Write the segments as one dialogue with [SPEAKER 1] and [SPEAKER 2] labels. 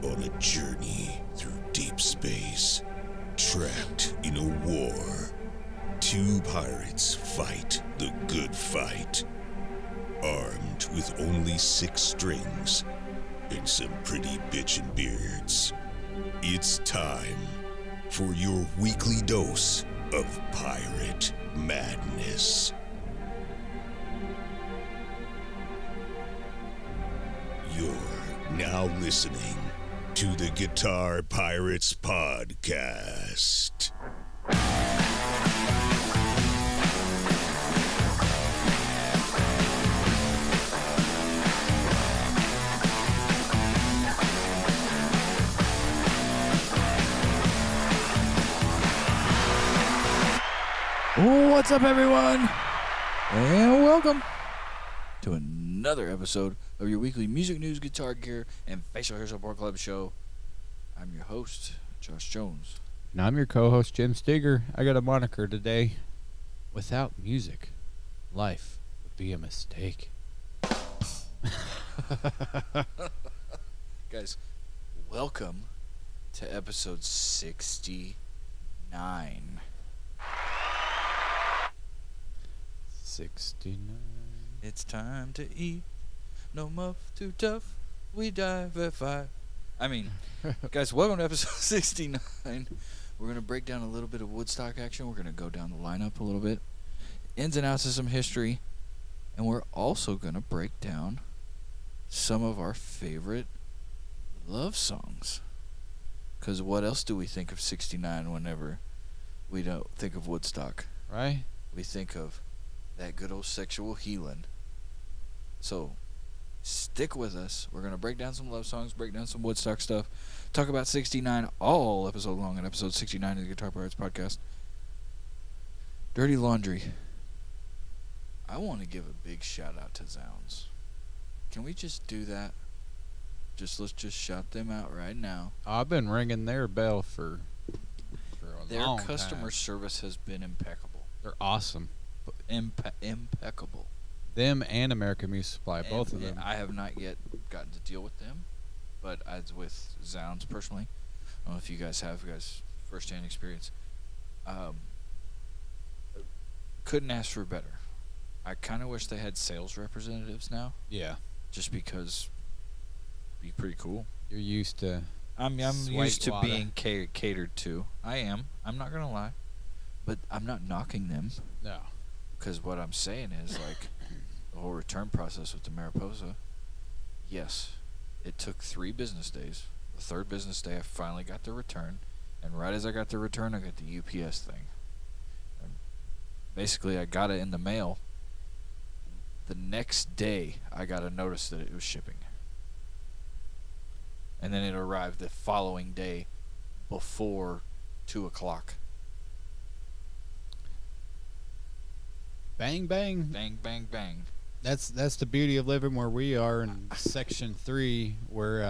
[SPEAKER 1] on a journey through deep space, trapped in a war. Two pirates fight the good fight, armed with only 6 strings and some pretty bitchin' beards. It's time for your weekly dose of pirate madness. You're now listening to the Guitar Pirates Podcast.
[SPEAKER 2] What's up, everyone? And welcome to another episode of your weekly music news, guitar gear, and facial hair support club show. I'm your host, Josh Jones.
[SPEAKER 3] And I'm your co-host, Jim Steger. I got a moniker today. Without music, life would be a mistake.
[SPEAKER 2] Guys, welcome to episode 69.
[SPEAKER 3] 69.
[SPEAKER 2] It's time to eat. No muff too tough. We dive at 5. I mean, guys, welcome to episode 69. We're going to break down a little bit of WoodStock action. We're going to go down the lineup a little bit. Ins and outs of some history. And we're also going to break down some of our favorite love songs. Because what else do we think of 69 whenever we don't think of WoodStock?
[SPEAKER 3] Right?
[SPEAKER 2] We think of that good old sexual healing. So, stick with us. We're going to break down some love songs, break down some WoodStock stuff, talk about 69 all episode long in episode 69 of the Guitar Pirates Podcast. Dirty Laundry. I want to give a big shout out to ZZounds. Can we just do that? Let's just shout them out right now.
[SPEAKER 3] I've been ringing their bell for a
[SPEAKER 2] Their
[SPEAKER 3] long
[SPEAKER 2] customer
[SPEAKER 3] time.
[SPEAKER 2] service has been impeccable.
[SPEAKER 3] They're awesome.
[SPEAKER 2] Impeccable.
[SPEAKER 3] Them and American Music Supply, both of them.
[SPEAKER 2] I have not yet gotten to deal with them, but as with ZZounds personally, I don't know if you guys have first-hand experience. Couldn't ask for better. I kind of wish they had sales representatives now,
[SPEAKER 3] Yeah.
[SPEAKER 2] just because it'd be pretty cool.
[SPEAKER 3] You're used to...
[SPEAKER 2] I'm
[SPEAKER 3] Sweet
[SPEAKER 2] used to
[SPEAKER 3] water.
[SPEAKER 2] being catered to. I am. I'm not gonna lie, but I'm not knocking them.
[SPEAKER 3] No.
[SPEAKER 2] Because what I'm saying is, like, the whole return process with the Mariposa, yes, it took 3 business days. The 3rd business day, I finally got the return. And right as I got the return, I got the UPS thing. And basically, I got it in the mail. The next day, I got a notice that it was shipping. And then it arrived the following day before 2 o'clock.
[SPEAKER 3] Bang, bang.
[SPEAKER 2] Bang, bang, bang.
[SPEAKER 3] That's the beauty of living where we are in Section 3, where...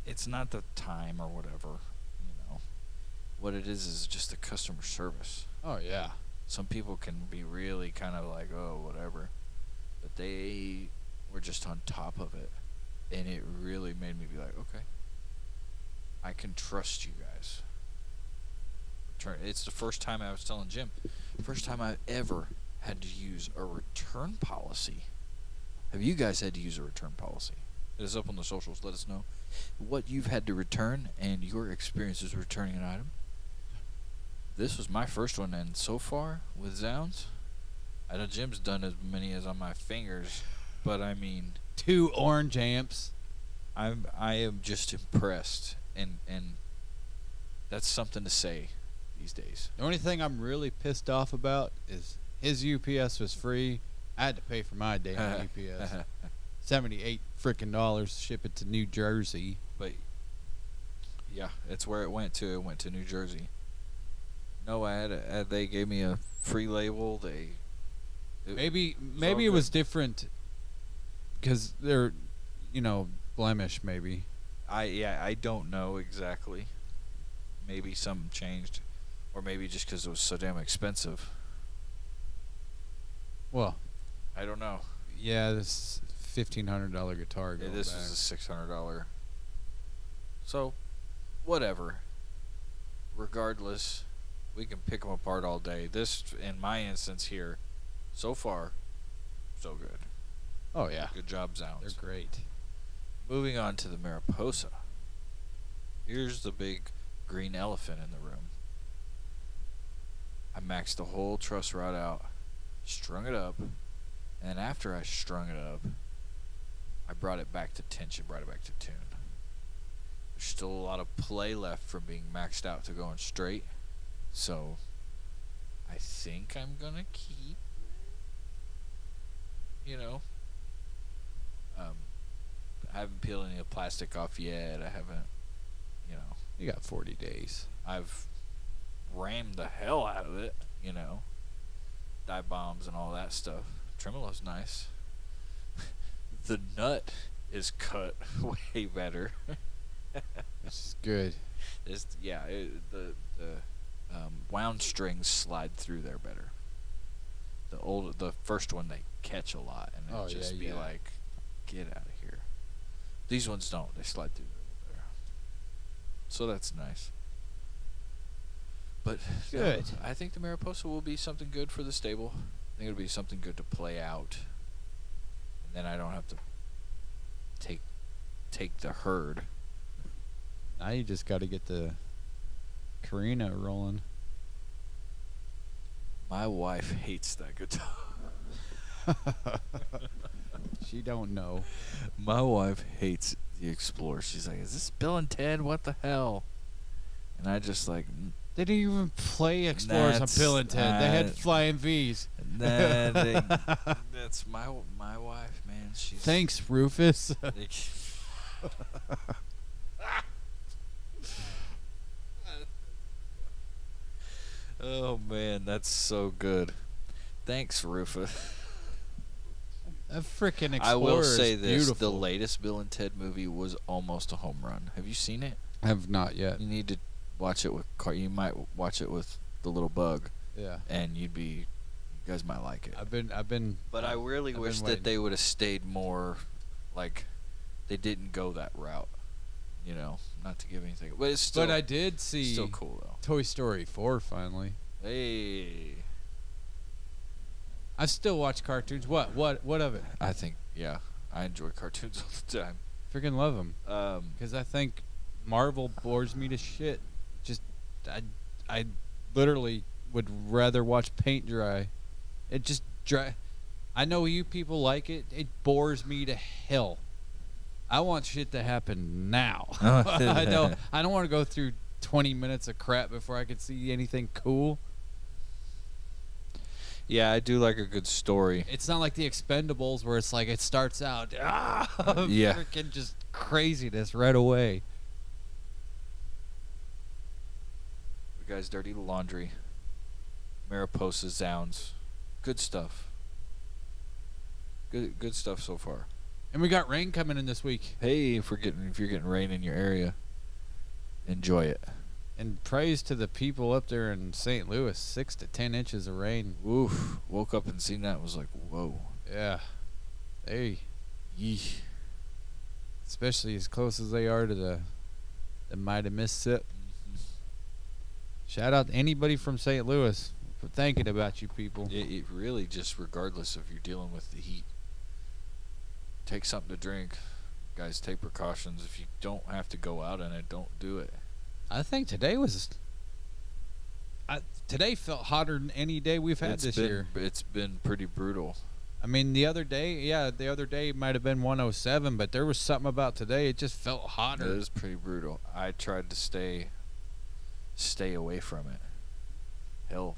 [SPEAKER 2] It's not the time or whatever, you know. What it is just the customer service.
[SPEAKER 3] Oh, yeah.
[SPEAKER 2] Some people can be really kind of like, oh, whatever. But they were just on top of it. And it really made me be like, okay, I can trust you guys. It's the first time I was telling Jim, first time I've ever had to use a return policy. Have you guys had to use a return policy? Hit us up on the socials. Let us know what you've had to return and your experiences returning an item. This was my first one, and so far with ZZounds, I know Jim's done as many as on my fingers, but I mean,
[SPEAKER 3] 2 orange amps.
[SPEAKER 2] I am just impressed, and that's something to say these days.
[SPEAKER 3] The only thing I'm really pissed off about is his UPS was free. I had to pay for my damn UPS. $78 freaking dollars to ship it to New Jersey.
[SPEAKER 2] But yeah, it's where it went to. It went to New Jersey. No, they gave me a free label.
[SPEAKER 3] Maybe it was different because they're, blemish maybe.
[SPEAKER 2] I don't know exactly. Maybe something changed, or maybe just because it was so damn expensive.
[SPEAKER 3] Well,
[SPEAKER 2] I don't know.
[SPEAKER 3] Yeah, this $1,500 guitar
[SPEAKER 2] Yeah,
[SPEAKER 3] going
[SPEAKER 2] this
[SPEAKER 3] back.
[SPEAKER 2] was a $600. So, whatever. Regardless, we can pick them apart all day. This, in my instance here, so far, so good.
[SPEAKER 3] Oh, yeah.
[SPEAKER 2] Good job, Zounds.
[SPEAKER 3] They're great.
[SPEAKER 2] Moving on to the Mariposa. Here's the big green elephant in the room. I maxed the whole truss rod out, strung it up, and after I strung it up, I brought it back to tension, brought it back to tune. There's still a lot of play left from being maxed out to going straight, so I think I'm gonna keep, I haven't peeled any of the plastic off yet. I haven't,
[SPEAKER 3] You got 40 days.
[SPEAKER 2] I've rammed the hell out of it, dye bombs and all that stuff. Tremolo's nice. The nut is cut way better.
[SPEAKER 3] Which is good.
[SPEAKER 2] The wound strings slide through there better. The first one they catch a lot and it'll just be like, get out of here. These ones don't. They slide through there better. So that's nice. But
[SPEAKER 3] Good.
[SPEAKER 2] I think the Mariposa will be something good for the stable. I think it'll be something good to play out, and then I don't have to take the herd.
[SPEAKER 3] Now you just got to get the Carina rolling.
[SPEAKER 2] My wife hates that guitar.
[SPEAKER 3] She don't know.
[SPEAKER 2] My wife hates the Explorer. She's like, "Is this Bill and Ted? What the hell?" And I just like.
[SPEAKER 3] They didn't even play Explorers on Bill and Ted. They had Flying V's.
[SPEAKER 2] That's my wife, man. She's
[SPEAKER 3] Thanks, Rufus.
[SPEAKER 2] Oh man, that's so good. Thanks, Rufus.
[SPEAKER 3] That freaking Explorer
[SPEAKER 2] I will say
[SPEAKER 3] is
[SPEAKER 2] this:
[SPEAKER 3] beautiful.
[SPEAKER 2] the latest Bill and Ted movie was almost a home run. Have you seen it?
[SPEAKER 3] I have not yet.
[SPEAKER 2] You need to watch it with You might watch it with the little bug,
[SPEAKER 3] Yeah.
[SPEAKER 2] and you guys might like it.
[SPEAKER 3] I've been.
[SPEAKER 2] But I really
[SPEAKER 3] I've
[SPEAKER 2] wish
[SPEAKER 3] been
[SPEAKER 2] that
[SPEAKER 3] waiting.
[SPEAKER 2] they would have stayed more, like, they didn't go that route. Not to give anything, but it's still.
[SPEAKER 3] But I did see
[SPEAKER 2] still cool though.
[SPEAKER 3] Toy Story 4 finally.
[SPEAKER 2] Hey,
[SPEAKER 3] I still watch cartoons. What of it?
[SPEAKER 2] I think I enjoy cartoons all the time.
[SPEAKER 3] Freaking love them. Because I think Marvel bores me to shit. Just I literally would rather watch paint dry. It just dry. I know you people like it. It bores me to hell. I want shit to happen now. I don't want to go through 20 minutes of crap before I can see anything cool.
[SPEAKER 2] Yeah, I do like a good story.
[SPEAKER 3] It's not like the Expendables where it's like it starts out
[SPEAKER 2] Yeah.
[SPEAKER 3] freaking just craziness right away.
[SPEAKER 2] You guys, Dirty Laundry, Mariposa, Zounds, good stuff. Good stuff so far.
[SPEAKER 3] And we got rain coming in this week.
[SPEAKER 2] Hey, if you're getting rain in your area, enjoy it.
[SPEAKER 3] And praise to the people up there in St. Louis, 6 to 10 inches of rain.
[SPEAKER 2] Oof! Woke up and seen that and was like, whoa.
[SPEAKER 3] Yeah. Hey.
[SPEAKER 2] Yeesh.
[SPEAKER 3] Especially as close as they are to the mighty Mississippi. Shout out to anybody from St. Louis for thinking about you people.
[SPEAKER 2] It really just, regardless if you're dealing with the heat, take something to drink. Guys, take precautions. If you don't have to go out in it, don't do it.
[SPEAKER 3] I think today today felt hotter than any day we've had this year.
[SPEAKER 2] It's been pretty brutal.
[SPEAKER 3] I mean, the other day might have been 107, but there was something about today. It just felt hotter.
[SPEAKER 2] It is pretty brutal. I tried to stay away from it. Hell,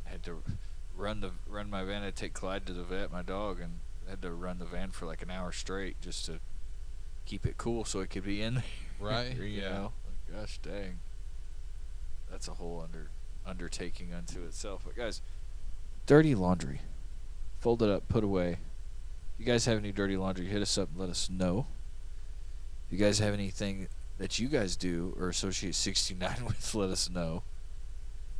[SPEAKER 2] I had to run my van. I had to take Clyde to the vet, my dog, and I had to run the van for like an hour straight just to keep it cool so it could be in there.
[SPEAKER 3] Right?
[SPEAKER 2] You know? Like, gosh dang. That's a whole undertaking unto itself. But guys, dirty laundry. Fold it up, put away. If you guys have any dirty laundry, hit us up and let us know. If you guys have anything that you guys do or associate 69 with, let us know.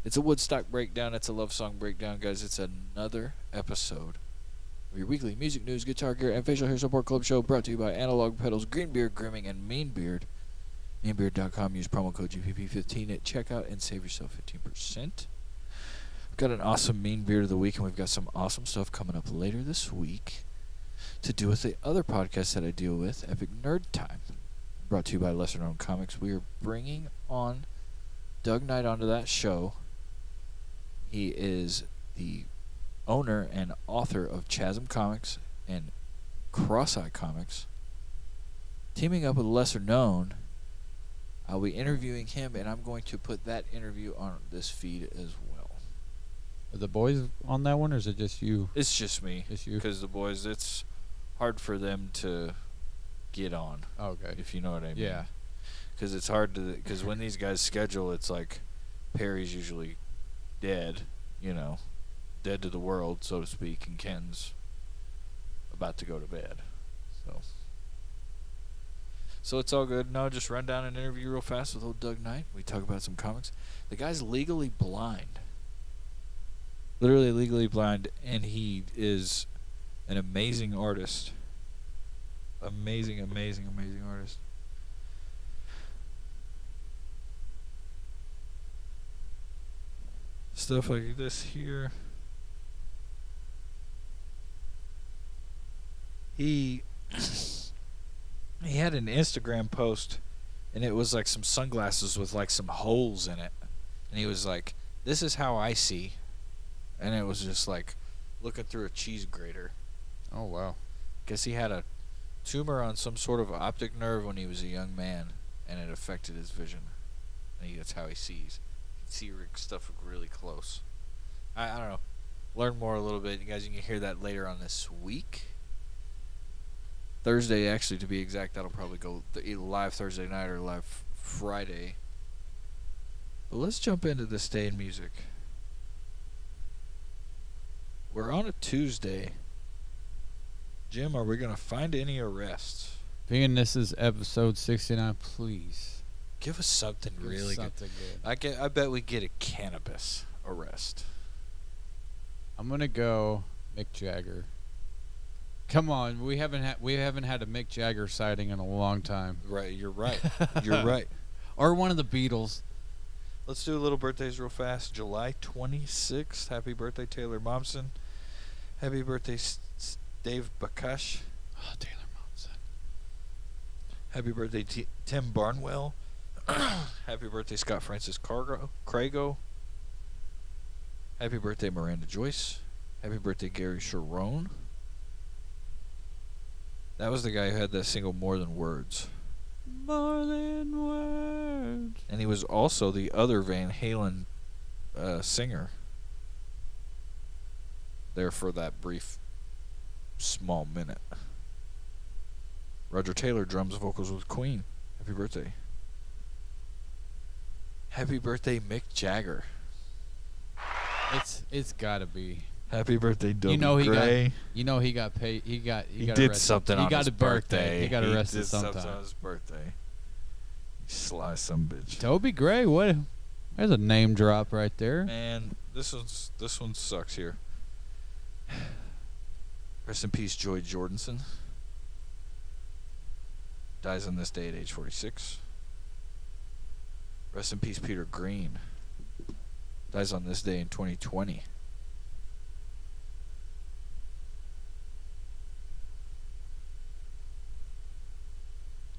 [SPEAKER 2] It's a WoodStock breakdown. It's a love song breakdown, guys. It's another episode Your weekly music news, guitar gear, and facial hair support club show brought to you by Analog Pedals, Greenbeard Grooming, and Meanbeard. Meanbeard.com. Use promo code GPP15 at checkout and save yourself 15%. We've got an awesome Mean Beard of the Week, and we've got some awesome stuff coming up later this week to do with the other podcast that I deal with, Epic Nerd Time. Brought to you by Lesser Known Comics. We are bringing on Doug Knight onto that show. He is the owner and author of Chasm Comics and CrossEye Comics. Teaming up with Lesser Known, I'll be interviewing him, and I'm going to put that interview on this feed as well.
[SPEAKER 3] Are the boys on that one, or is it just you?
[SPEAKER 2] It's just me.
[SPEAKER 3] Just you?
[SPEAKER 2] Because the boys, it's hard for them to get on.
[SPEAKER 3] Okay.
[SPEAKER 2] If you know what I mean.
[SPEAKER 3] Yeah.
[SPEAKER 2] Because it's hard to... Because when these guys schedule, it's like Perry's usually dead, you know. Dead to the world, so to speak, and Ken's about to go to bed. So it's all good. No, just run down an interview real fast with old Doug Knight. We talk about some comics. The guy's legally blind. Literally legally blind, and he is an amazing artist. Amazing, amazing, amazing artist. Stuff like this here. He had an Instagram post, and it was like some sunglasses with like some holes in it, and he was like, "This is how I see," and it was just like looking through a cheese grater.
[SPEAKER 3] Oh wow!
[SPEAKER 2] Guess he had a tumor on some sort of optic nerve when he was a young man, and it affected his vision. And that's how he sees. He can see stuff really close. I don't know. Learn more a little bit, you guys. You can hear that later on this week. Thursday, actually, to be exact. That'll probably go either live Thursday night or live Friday. But let's jump into this day in music. We're on a Tuesday. Jim, are we going to find any arrests?
[SPEAKER 3] Being this is episode 69, please.
[SPEAKER 2] Give us something really
[SPEAKER 3] something
[SPEAKER 2] good. I bet we get a cannabis arrest.
[SPEAKER 3] I'm going to go Mick Jagger. Come on, we haven't had a Mick Jagger sighting in a long time.
[SPEAKER 2] Right, you're right. You're right.
[SPEAKER 3] Or one of the Beatles.
[SPEAKER 2] Let's do a little birthdays real fast. July 26th. Happy birthday, Taylor Momsen. Happy birthday, Dave Bakash.
[SPEAKER 3] Oh, Taylor Momsen.
[SPEAKER 2] Happy birthday, Tim Barnwell. Happy birthday, Scott Francis Crago. Happy birthday, Miranda Joyce. Happy birthday, Gary Sharon. That was the guy who had that single More Than Words.
[SPEAKER 3] More Than Words.
[SPEAKER 2] And he was also the other Van Halen singer. There for that brief, small minute. Roger Taylor, drums, vocals with Queen. Happy birthday. Happy birthday, Mick Jagger.
[SPEAKER 3] It's gotta be.
[SPEAKER 2] Happy birthday, Dobie
[SPEAKER 3] he
[SPEAKER 2] Gray.
[SPEAKER 3] He got paid. He got
[SPEAKER 2] did
[SPEAKER 3] arrested.
[SPEAKER 2] something on his birthday.
[SPEAKER 3] He got arrested
[SPEAKER 2] He did
[SPEAKER 3] sometime.
[SPEAKER 2] something on his birthday. Sly some bitch.
[SPEAKER 3] Dobie Gray, what? There's a name drop right there.
[SPEAKER 2] Man, this one sucks here. Rest in peace, Joy Jordison. Dies on this day at age 46. Rest in peace, Peter Green. Dies on this day in 2020.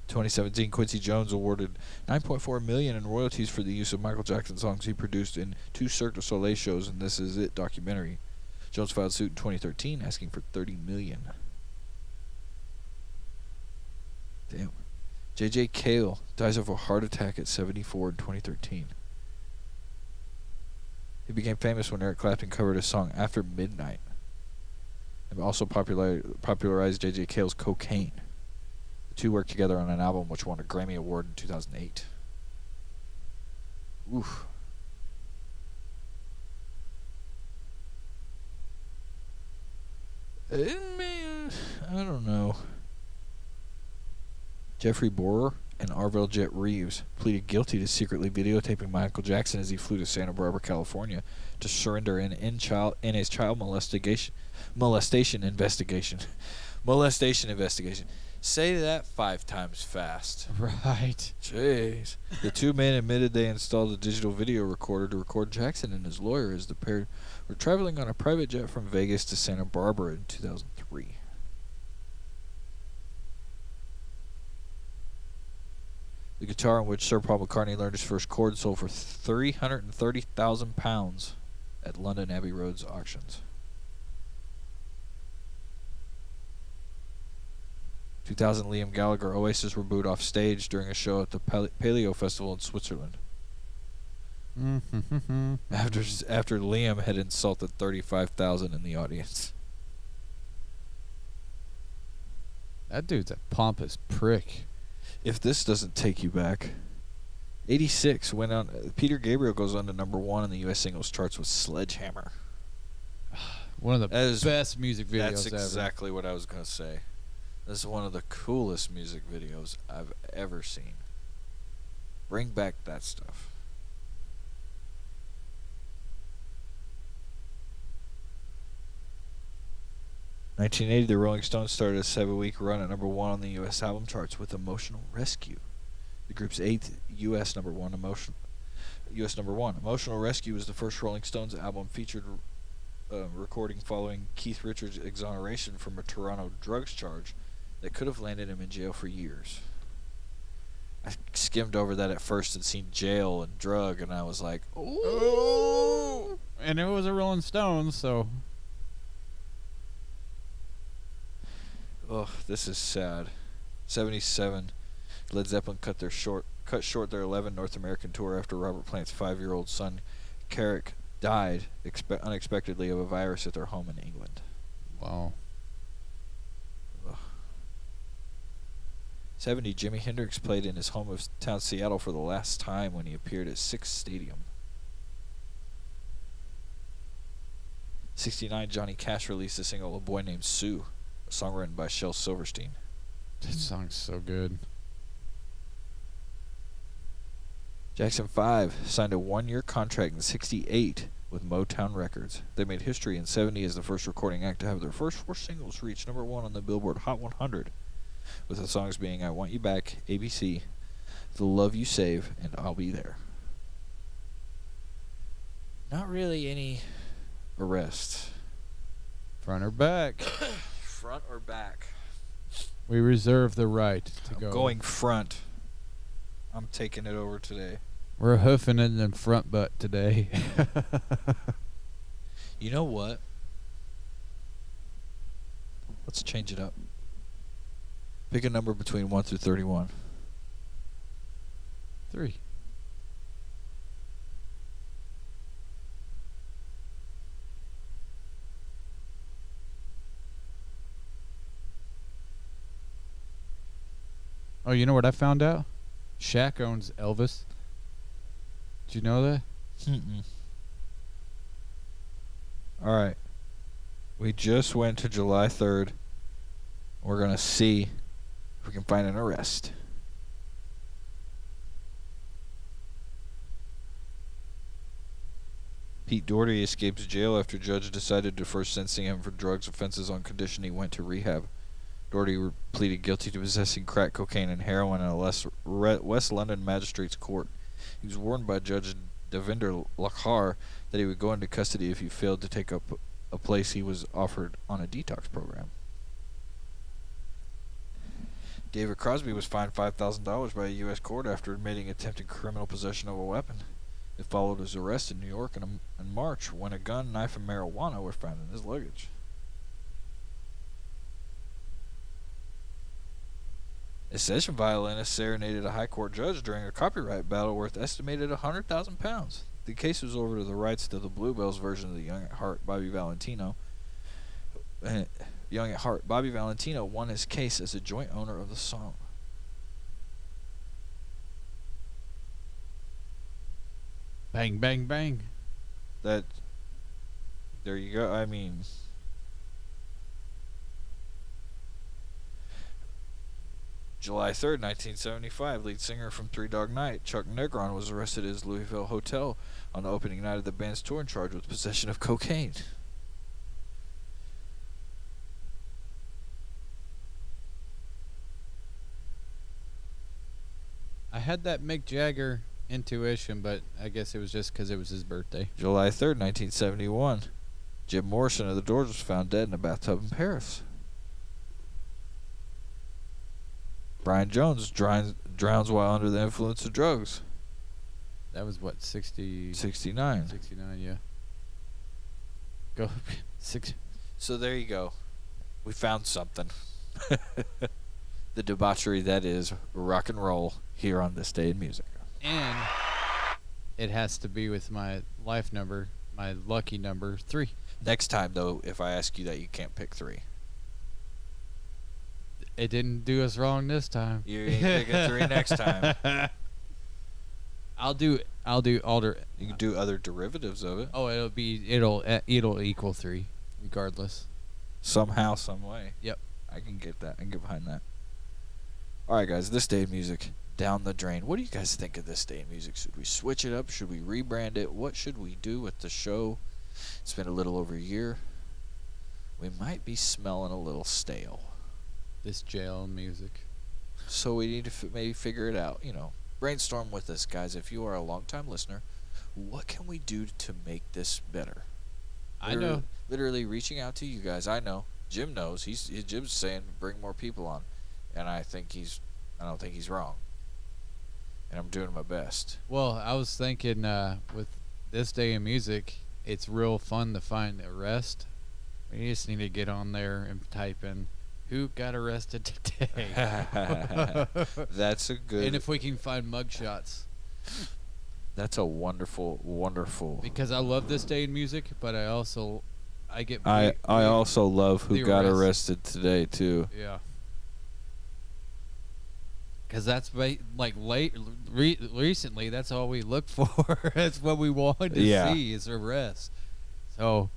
[SPEAKER 2] In 2017, Quincy Jones awarded $9.4 million in royalties for the use of Michael Jackson songs he produced in 2 Cirque du Soleil shows in This Is It documentary. Jones filed suit in 2013, asking for $30 million. Damn. J.J. Cale dies of a heart attack at 74 in 2013. He became famous when Eric Clapton covered his song After Midnight, and also popularized J.J. Cale's Cocaine. The two worked together on an album which won a Grammy Award in 2008. Oof. I don't know. Jeffrey Borer, and Arvell Jet Reeves pleaded guilty to secretly videotaping Michael Jackson as he flew to Santa Barbara, California, to surrender in his child molestation investigation. Molestation investigation. Say that 5 times fast.
[SPEAKER 3] Right.
[SPEAKER 2] Jeez. The two men admitted they installed a digital video recorder to record Jackson and his lawyer as the pair were traveling on a private jet from Vegas to Santa Barbara in 2003. The guitar on which Sir Paul McCartney learned his first chord sold for £330,000 at London Abbey Road's auctions. 2000, Liam Gallagher Oasis were booed off stage during a show at the Paleo Festival in Switzerland. After Liam had insulted 35,000 in the audience.
[SPEAKER 3] That dude's a pompous prick.
[SPEAKER 2] If this doesn't take you back, 86 went on. Peter Gabriel goes on to number 1 in the U.S. singles charts with Sledgehammer.
[SPEAKER 3] One of the best music videos
[SPEAKER 2] That's
[SPEAKER 3] ever.
[SPEAKER 2] exactly what I was going to say. This is one of the coolest music videos I've ever seen. Bring back that stuff. In 1980, the Rolling Stones started a 7-week run at number 1 on the U.S. album charts with Emotional Rescue, the group's 8th U.S. number 1. Emotional Rescue was the first Rolling Stones album featured recording following Keith Richards' exoneration from a Toronto drugs charge that could have landed him in jail for years. I skimmed over that at first and seen jail and drug, and I was like, ooh.
[SPEAKER 3] And it was a Rolling Stones, so...
[SPEAKER 2] Oh, this is sad. 77, Led Zeppelin cut short their 11 North American tour after Robert Plant's 5-year-old son, Carrick, died unexpectedly of a virus at their home in England.
[SPEAKER 3] Wow.
[SPEAKER 2] Ugh. 70, Jimi Hendrix played in his hometown Seattle for the last time when he appeared at Sick's Stadium. 69, Johnny Cash released the single A Boy Named Sue, a song written by Shel Silverstein.
[SPEAKER 3] That song's so good.
[SPEAKER 2] Jackson 5 signed a 1-year contract in 68 with Motown Records. They made history in 70 as the first recording act to have their first 4 singles reach number 1 on the Billboard Hot 100, with the songs being I Want You Back, ABC, The Love You Save, and I'll Be There. Not really any arrests.
[SPEAKER 3] Front or back?
[SPEAKER 2] Front or back?
[SPEAKER 3] We reserve the right to go.
[SPEAKER 2] Going front. I'm taking it over today.
[SPEAKER 3] We're hoofing it in front butt today.
[SPEAKER 2] You know what? Let's change it up. Pick a number between 1 through 31.
[SPEAKER 3] 3. Oh, you know what I found out? Shaq owns Elvis. Did you know that?
[SPEAKER 2] All right. We just went to July 3rd. We're going to see if we can find an arrest. Pete Dougherty escapes jail after judge decided to first sentencing him for drugs offenses on condition he went to rehab. Dougherty pleaded guilty to possessing crack cocaine and heroin in a West London magistrate's court. He was warned by Judge Devinder Lakhar that he would go into custody if he failed to take up a place he was offered on a detox program. David Crosby was fined $5,000 by a U.S. court after admitting attempted criminal possession of a weapon. It followed his arrest in New York in March when a gun, knife, and marijuana were found in his luggage. A session violinist serenaded a high court judge during a copyright battle worth estimated £100,000. The case was over to the rights to the Bluebells version of the Young at Heart, Bobby Valentino. Young at Heart, Bobby Valentino won his case as a joint owner of the song.
[SPEAKER 3] Bang, bang, bang.
[SPEAKER 2] There you go. I mean, July 3rd, 1975, lead singer from Three Dog Night, Chuck Negron, was arrested at his Louisville hotel on the opening night of the band's tour and charged with possession of cocaine.
[SPEAKER 3] I had that Mick Jagger intuition, but I guess it was just because it was his birthday.
[SPEAKER 2] July 3rd, 1971, Jim Morrison of the Doors was found dead in a bathtub in Paris. Brian Jones drowns while under the influence of drugs.
[SPEAKER 3] That was what,
[SPEAKER 2] 69.
[SPEAKER 3] 69, yeah. Go.
[SPEAKER 2] So there you go. We found something. The debauchery that is rock and roll here on This Day in Music.
[SPEAKER 3] And it has to be with my life number, my lucky number 3.
[SPEAKER 2] Next time, though, if I ask you that, you can't pick 3.
[SPEAKER 3] It didn't do us wrong this time.
[SPEAKER 2] You ain't picking 3 next time.
[SPEAKER 3] I'll do alter.
[SPEAKER 2] You can do other derivatives of it.
[SPEAKER 3] Oh, it'll equal 3, regardless.
[SPEAKER 2] Somehow, some way.
[SPEAKER 3] Yep.
[SPEAKER 2] I can get that. I can get behind that. All right, guys. This Day in Music, down the drain. What do you guys think of This Day in Music? Should we switch it up? Should we rebrand it? What should we do with the show? It's been a little over a year. We might be smelling a little stale.
[SPEAKER 3] This jail music.
[SPEAKER 2] So we need to maybe figure it out. You know, brainstorm with us, guys. If you are a long-time listener, what can we do to make this better?
[SPEAKER 3] I know.
[SPEAKER 2] Literally reaching out to you guys. I know. Jim knows. Jim's saying bring more people on, and I don't think he's wrong. And I'm doing my best.
[SPEAKER 3] Well, I was thinking with This Day in Music, it's real fun to find arrest. We just need to get on there and type in who got arrested today.
[SPEAKER 2] That's a good.
[SPEAKER 3] And if we can find mugshots.
[SPEAKER 2] That's a wonderful, wonderful.
[SPEAKER 3] Because I love This Day in Music, but I also
[SPEAKER 2] also love who got arrested today too.
[SPEAKER 3] Yeah. Because that's recently, that's all we look for. That's what we wanted to see is arrest. So,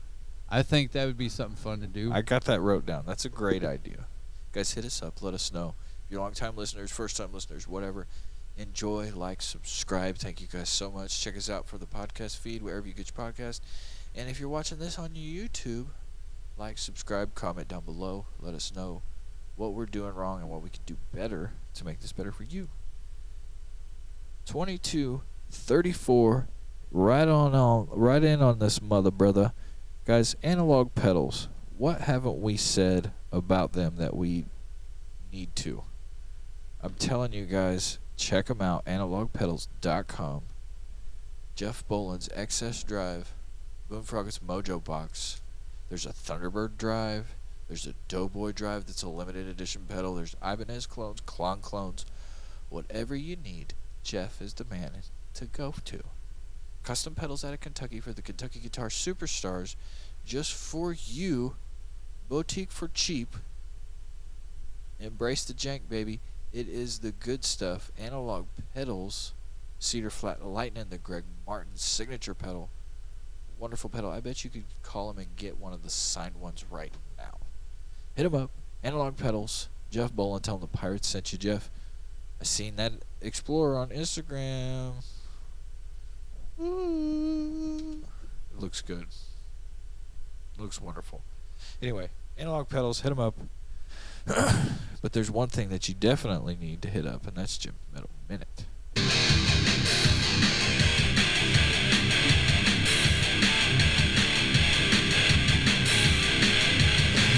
[SPEAKER 3] I think that would be something fun to do.
[SPEAKER 2] I got that wrote down. That's a great idea. Guys, hit us up. Let us know. If you're long-time listeners, first-time listeners, whatever. Enjoy, like, subscribe. Thank you guys so much. Check us out for the podcast feed, wherever you get your podcast. And if you're watching this on YouTube, like, subscribe, comment down below. Let us know what we're doing wrong and what we can do better to make this better for you. 22:34, right in on this mother brother. Guys, analog pedals. What haven't we said about them that we need to? I'm telling you guys, check them out, analogpedals.com. Jeff Boland's XS drive, Boomfrogg's Mojo box. There's a Thunderbird drive. There's a Doughboy drive that's a limited edition pedal. There's Ibanez clones, Klon clones. Whatever you need, Jeff is the man to go to. Custom pedals out of Kentucky for the Kentucky Guitar Superstars. Just for you. Boutique for cheap. Embrace the jank, baby. It is the good stuff. Analog pedals. Cedar Flat Lightning, the Greg Martin signature pedal. Wonderful pedal. I bet you could call him and get one of the signed ones right now. Hit him up. Analog Pedals. Jeff Boland. Tell him the Pirates sent you, Jeff. I seen that Explorer on Instagram. Ooh. It looks good. It looks wonderful. Anyway, Analog Pedals. Hit him up. But there's one thing that you definitely need to hit up, and that's Jim's Metal Minute.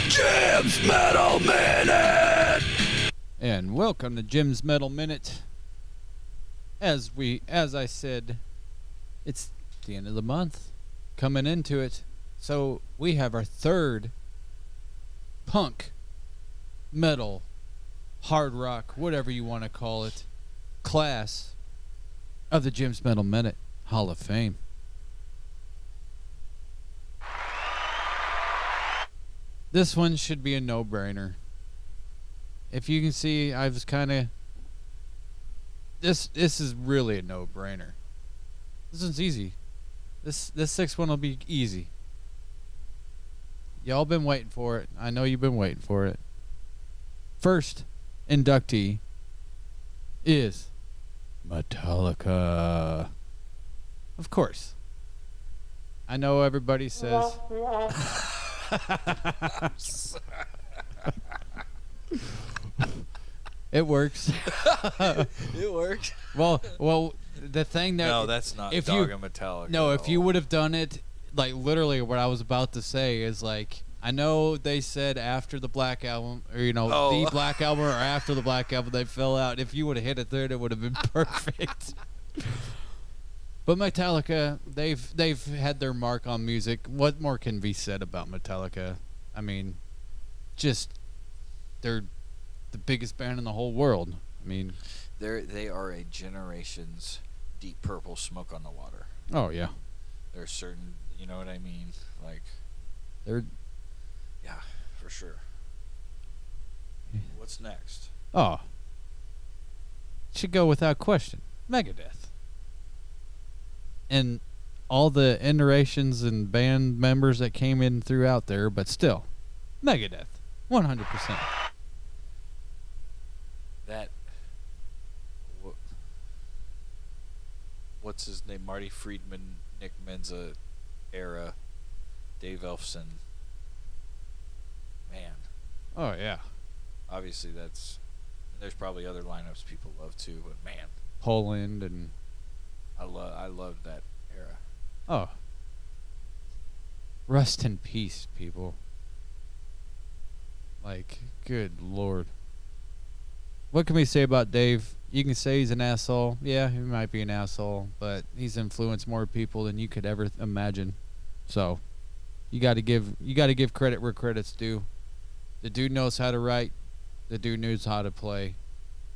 [SPEAKER 2] Jim's Metal Minute!
[SPEAKER 3] And welcome to Jim's Metal Minute. As I said, it's the end of the month, coming into it. So we have our third punk, metal, hard rock, whatever you want to call it, class of the Jim's Metal Minute Hall of Fame. This one should be a no-brainer. If you can see, I was kind of... This is really a no-brainer. This one's easy. This sixth one will be easy. Y'all been waiting for it. I know you've been waiting for it. First inductee is Metallica. Of course. I know everybody says... It works.
[SPEAKER 2] It worked.
[SPEAKER 3] Well, the thing that...
[SPEAKER 2] No, that's not
[SPEAKER 3] if
[SPEAKER 2] Dog
[SPEAKER 3] you,
[SPEAKER 2] and Metallica.
[SPEAKER 3] No,
[SPEAKER 2] at
[SPEAKER 3] if you
[SPEAKER 2] all.
[SPEAKER 3] would have done it, like, literally what I was about to say is, like, I know they said after the Black Album, or, you know, the Black Album or after the Black Album, they fell out. If you would have hit it there, it would have been perfect. But Metallica, they've had their mark on music. What more can be said about Metallica? I mean, just, they're the biggest band in the whole world. I mean,
[SPEAKER 2] they are a generation's Deep Purple, Smoke on the Water.
[SPEAKER 3] Oh yeah,
[SPEAKER 2] There's certain, you know what I mean? Like,
[SPEAKER 3] they're
[SPEAKER 2] yeah, for sure. What's next?
[SPEAKER 3] Should go without question. Megadeth. And all the iterations and band members that came in throughout there, but still, Megadeth, 100%.
[SPEAKER 2] That. What's his name? Marty Friedman, Nick Menza era, Dave Elfson. Man.
[SPEAKER 3] Oh yeah.
[SPEAKER 2] Obviously, there's probably other lineups people love too, but man,
[SPEAKER 3] Poland and
[SPEAKER 2] I love that era.
[SPEAKER 3] oh. Rest in peace, people. Like, good lord. What can we say about Dave? You can say he's an asshole. Yeah, he might be an asshole, but he's influenced more people than you could ever imagine. So, you got to give credit where credit's due. The dude knows how to write. The dude knows how to play,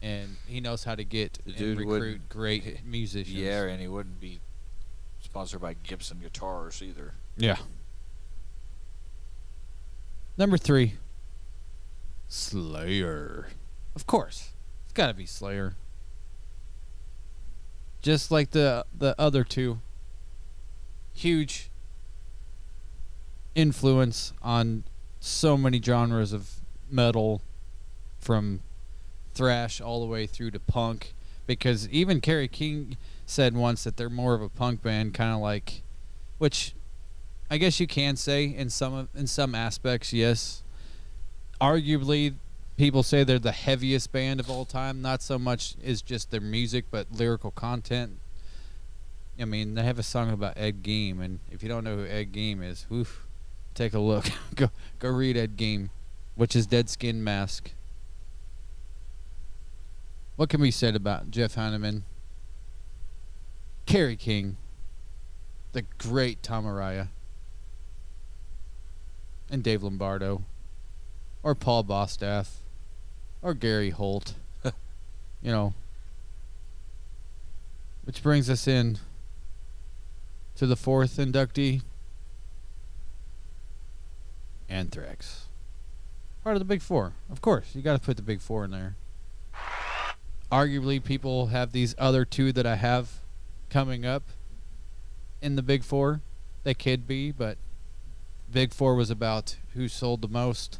[SPEAKER 3] and he knows how to get and recruit great musicians.
[SPEAKER 2] Yeah, and he wouldn't be sponsored by Gibson guitars either.
[SPEAKER 3] Yeah. Number 3, Slayer. Of course, it's got to be Slayer. Just like the other two, huge influence on so many genres of metal, from thrash all the way through to punk, because even Kerry King said once that they're more of a punk band, kind of like, which I guess you can say in some aspects, yes. Arguably, people say they're the heaviest band of all time. Not so much is just their music, but lyrical content. I mean, they have a song about Ed Gein, and if you don't know who Ed Gein is, oof, take a look. go read Ed Gein, which is Dead Skin Mask. What can be said about Jeff Hanneman, Kerry King, the great Tom Araya, and Dave Lombardo, or Paul Bostaph, or Gary Holt, you know. Which brings us in to the 4th inductee, Anthrax. Part of the Big Four. Of course, you got to put the Big Four in there. Arguably, people have these other two that I have coming up in the Big Four. They could be, but Big Four was about who sold the most,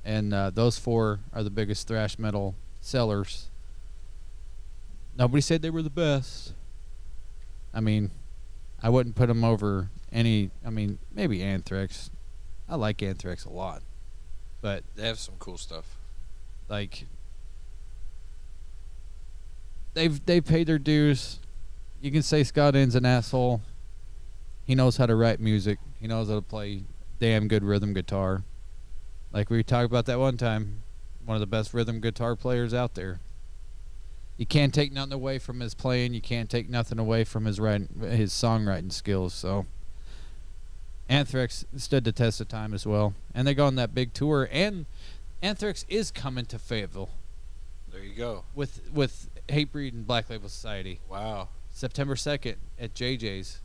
[SPEAKER 3] and those 4 are the biggest thrash metal sellers. Nobody said they were the best. I mean, I wouldn't put them over any... I mean, maybe Anthrax. I like Anthrax a lot. But
[SPEAKER 2] They have some cool stuff.
[SPEAKER 3] like, they paid their dues. You can say Scott Inn's an asshole. He knows how to write music. He knows how to play damn good rhythm guitar. Like we talked about that one time, one of the best rhythm guitar players out there. You can't take nothing away from his playing. You can't take nothing away from his songwriting skills. So Anthrax stood the test of time as well, and they go on that big tour. And Anthrax is coming to Fayetteville
[SPEAKER 2] There you go.
[SPEAKER 3] with Hatebreed and Black Label Society.
[SPEAKER 2] Wow.
[SPEAKER 3] September 2nd at JJ's.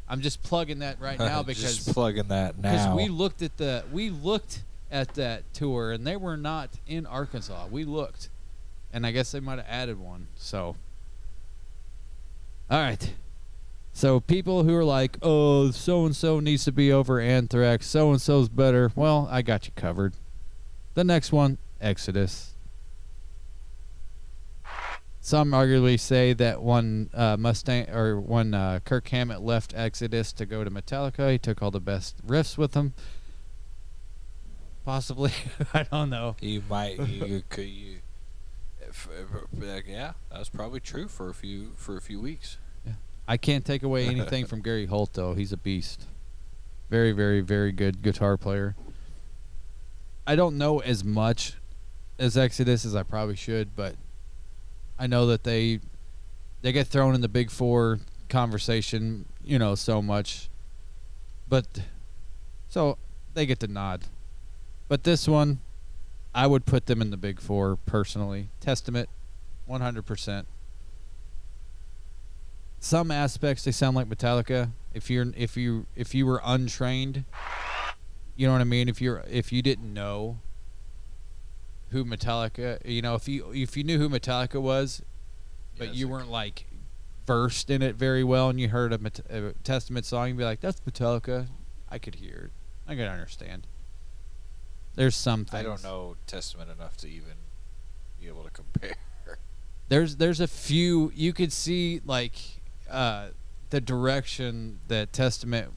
[SPEAKER 3] I'm just plugging that right now because
[SPEAKER 2] just plugging that now.
[SPEAKER 3] we looked at that tour and they were not in Arkansas. We looked, and I guess they might have added one. So, all right. So people who are like, "Oh, so and so needs to be over Anthrax. So and so's better." Well, I got you covered. The next one, Exodus. some arguably say that when Kirk Hammett left Exodus to go to Metallica, he took all the best riffs with him. Possibly, I don't know.
[SPEAKER 2] You might, yeah, that was probably true for a few weeks.
[SPEAKER 3] Yeah. I can't take away anything from Gary Holt though. He's a beast. Very, very, very good guitar player. I don't know as much as Exodus as I probably should, but I know that they get thrown in the Big Four conversation, so much. But so they get the nod. But this one, I would put them in the Big Four personally. Testament, 100%. Some aspects they sound like Metallica. If you were untrained, you know what I mean. If you didn't know who Metallica, if you knew who Metallica was, but you weren't like versed in it very well, and you heard a Testament song, you'd be like, "That's Metallica." I could hear it. I could understand. There's some things.
[SPEAKER 2] I don't know Testament enough to even be able to compare.
[SPEAKER 3] There's a few you could see like the direction that Testament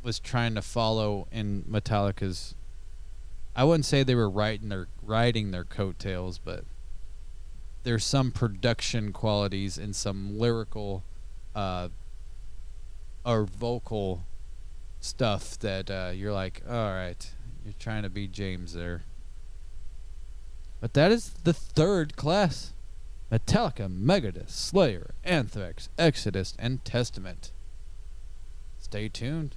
[SPEAKER 3] was trying to follow in Metallica's. I wouldn't say they were riding their coattails, but there's some production qualities and some lyrical or vocal stuff that you're like, all right, you're trying to be James there. But that is the third class. Metallica, Megadeth, Slayer, Anthrax, Exodus, and Testament. Stay tuned.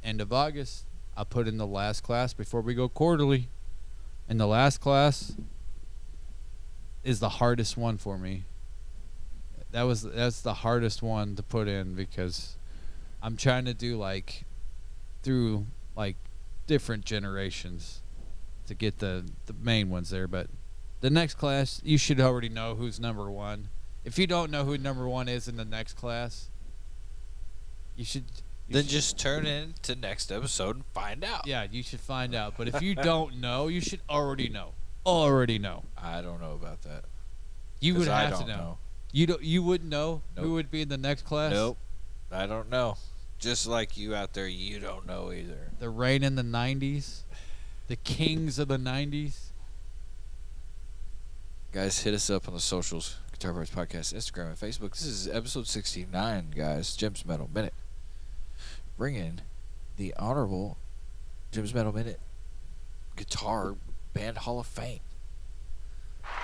[SPEAKER 3] End of August, I'll put in the last class before we go quarterly. And the last class is the hardest one for me. That's the hardest one to put in because I'm trying to do through different generations to get the main ones there, but the next class, you should already know who's number one. If you don't know who number one is in the next class, you should...
[SPEAKER 2] Then just turn in to next episode and find out.
[SPEAKER 3] Yeah, you should find out. But if you don't know, you should already know. Already know.
[SPEAKER 2] I don't know about that.
[SPEAKER 3] You would have to know. You wouldn't know who would be in the next class?
[SPEAKER 2] Nope. I don't know. Just like you out there, you don't know either.
[SPEAKER 3] The reign in the 90s. The kings of the 90s.
[SPEAKER 2] Guys, hit us up on the socials. Guitar Parts Podcast, Instagram, and Facebook. This is episode 69, guys. Jim's Metal Minute. Bring in the Honorable Jim's Metal Minute Guitar Band Hall of Fame.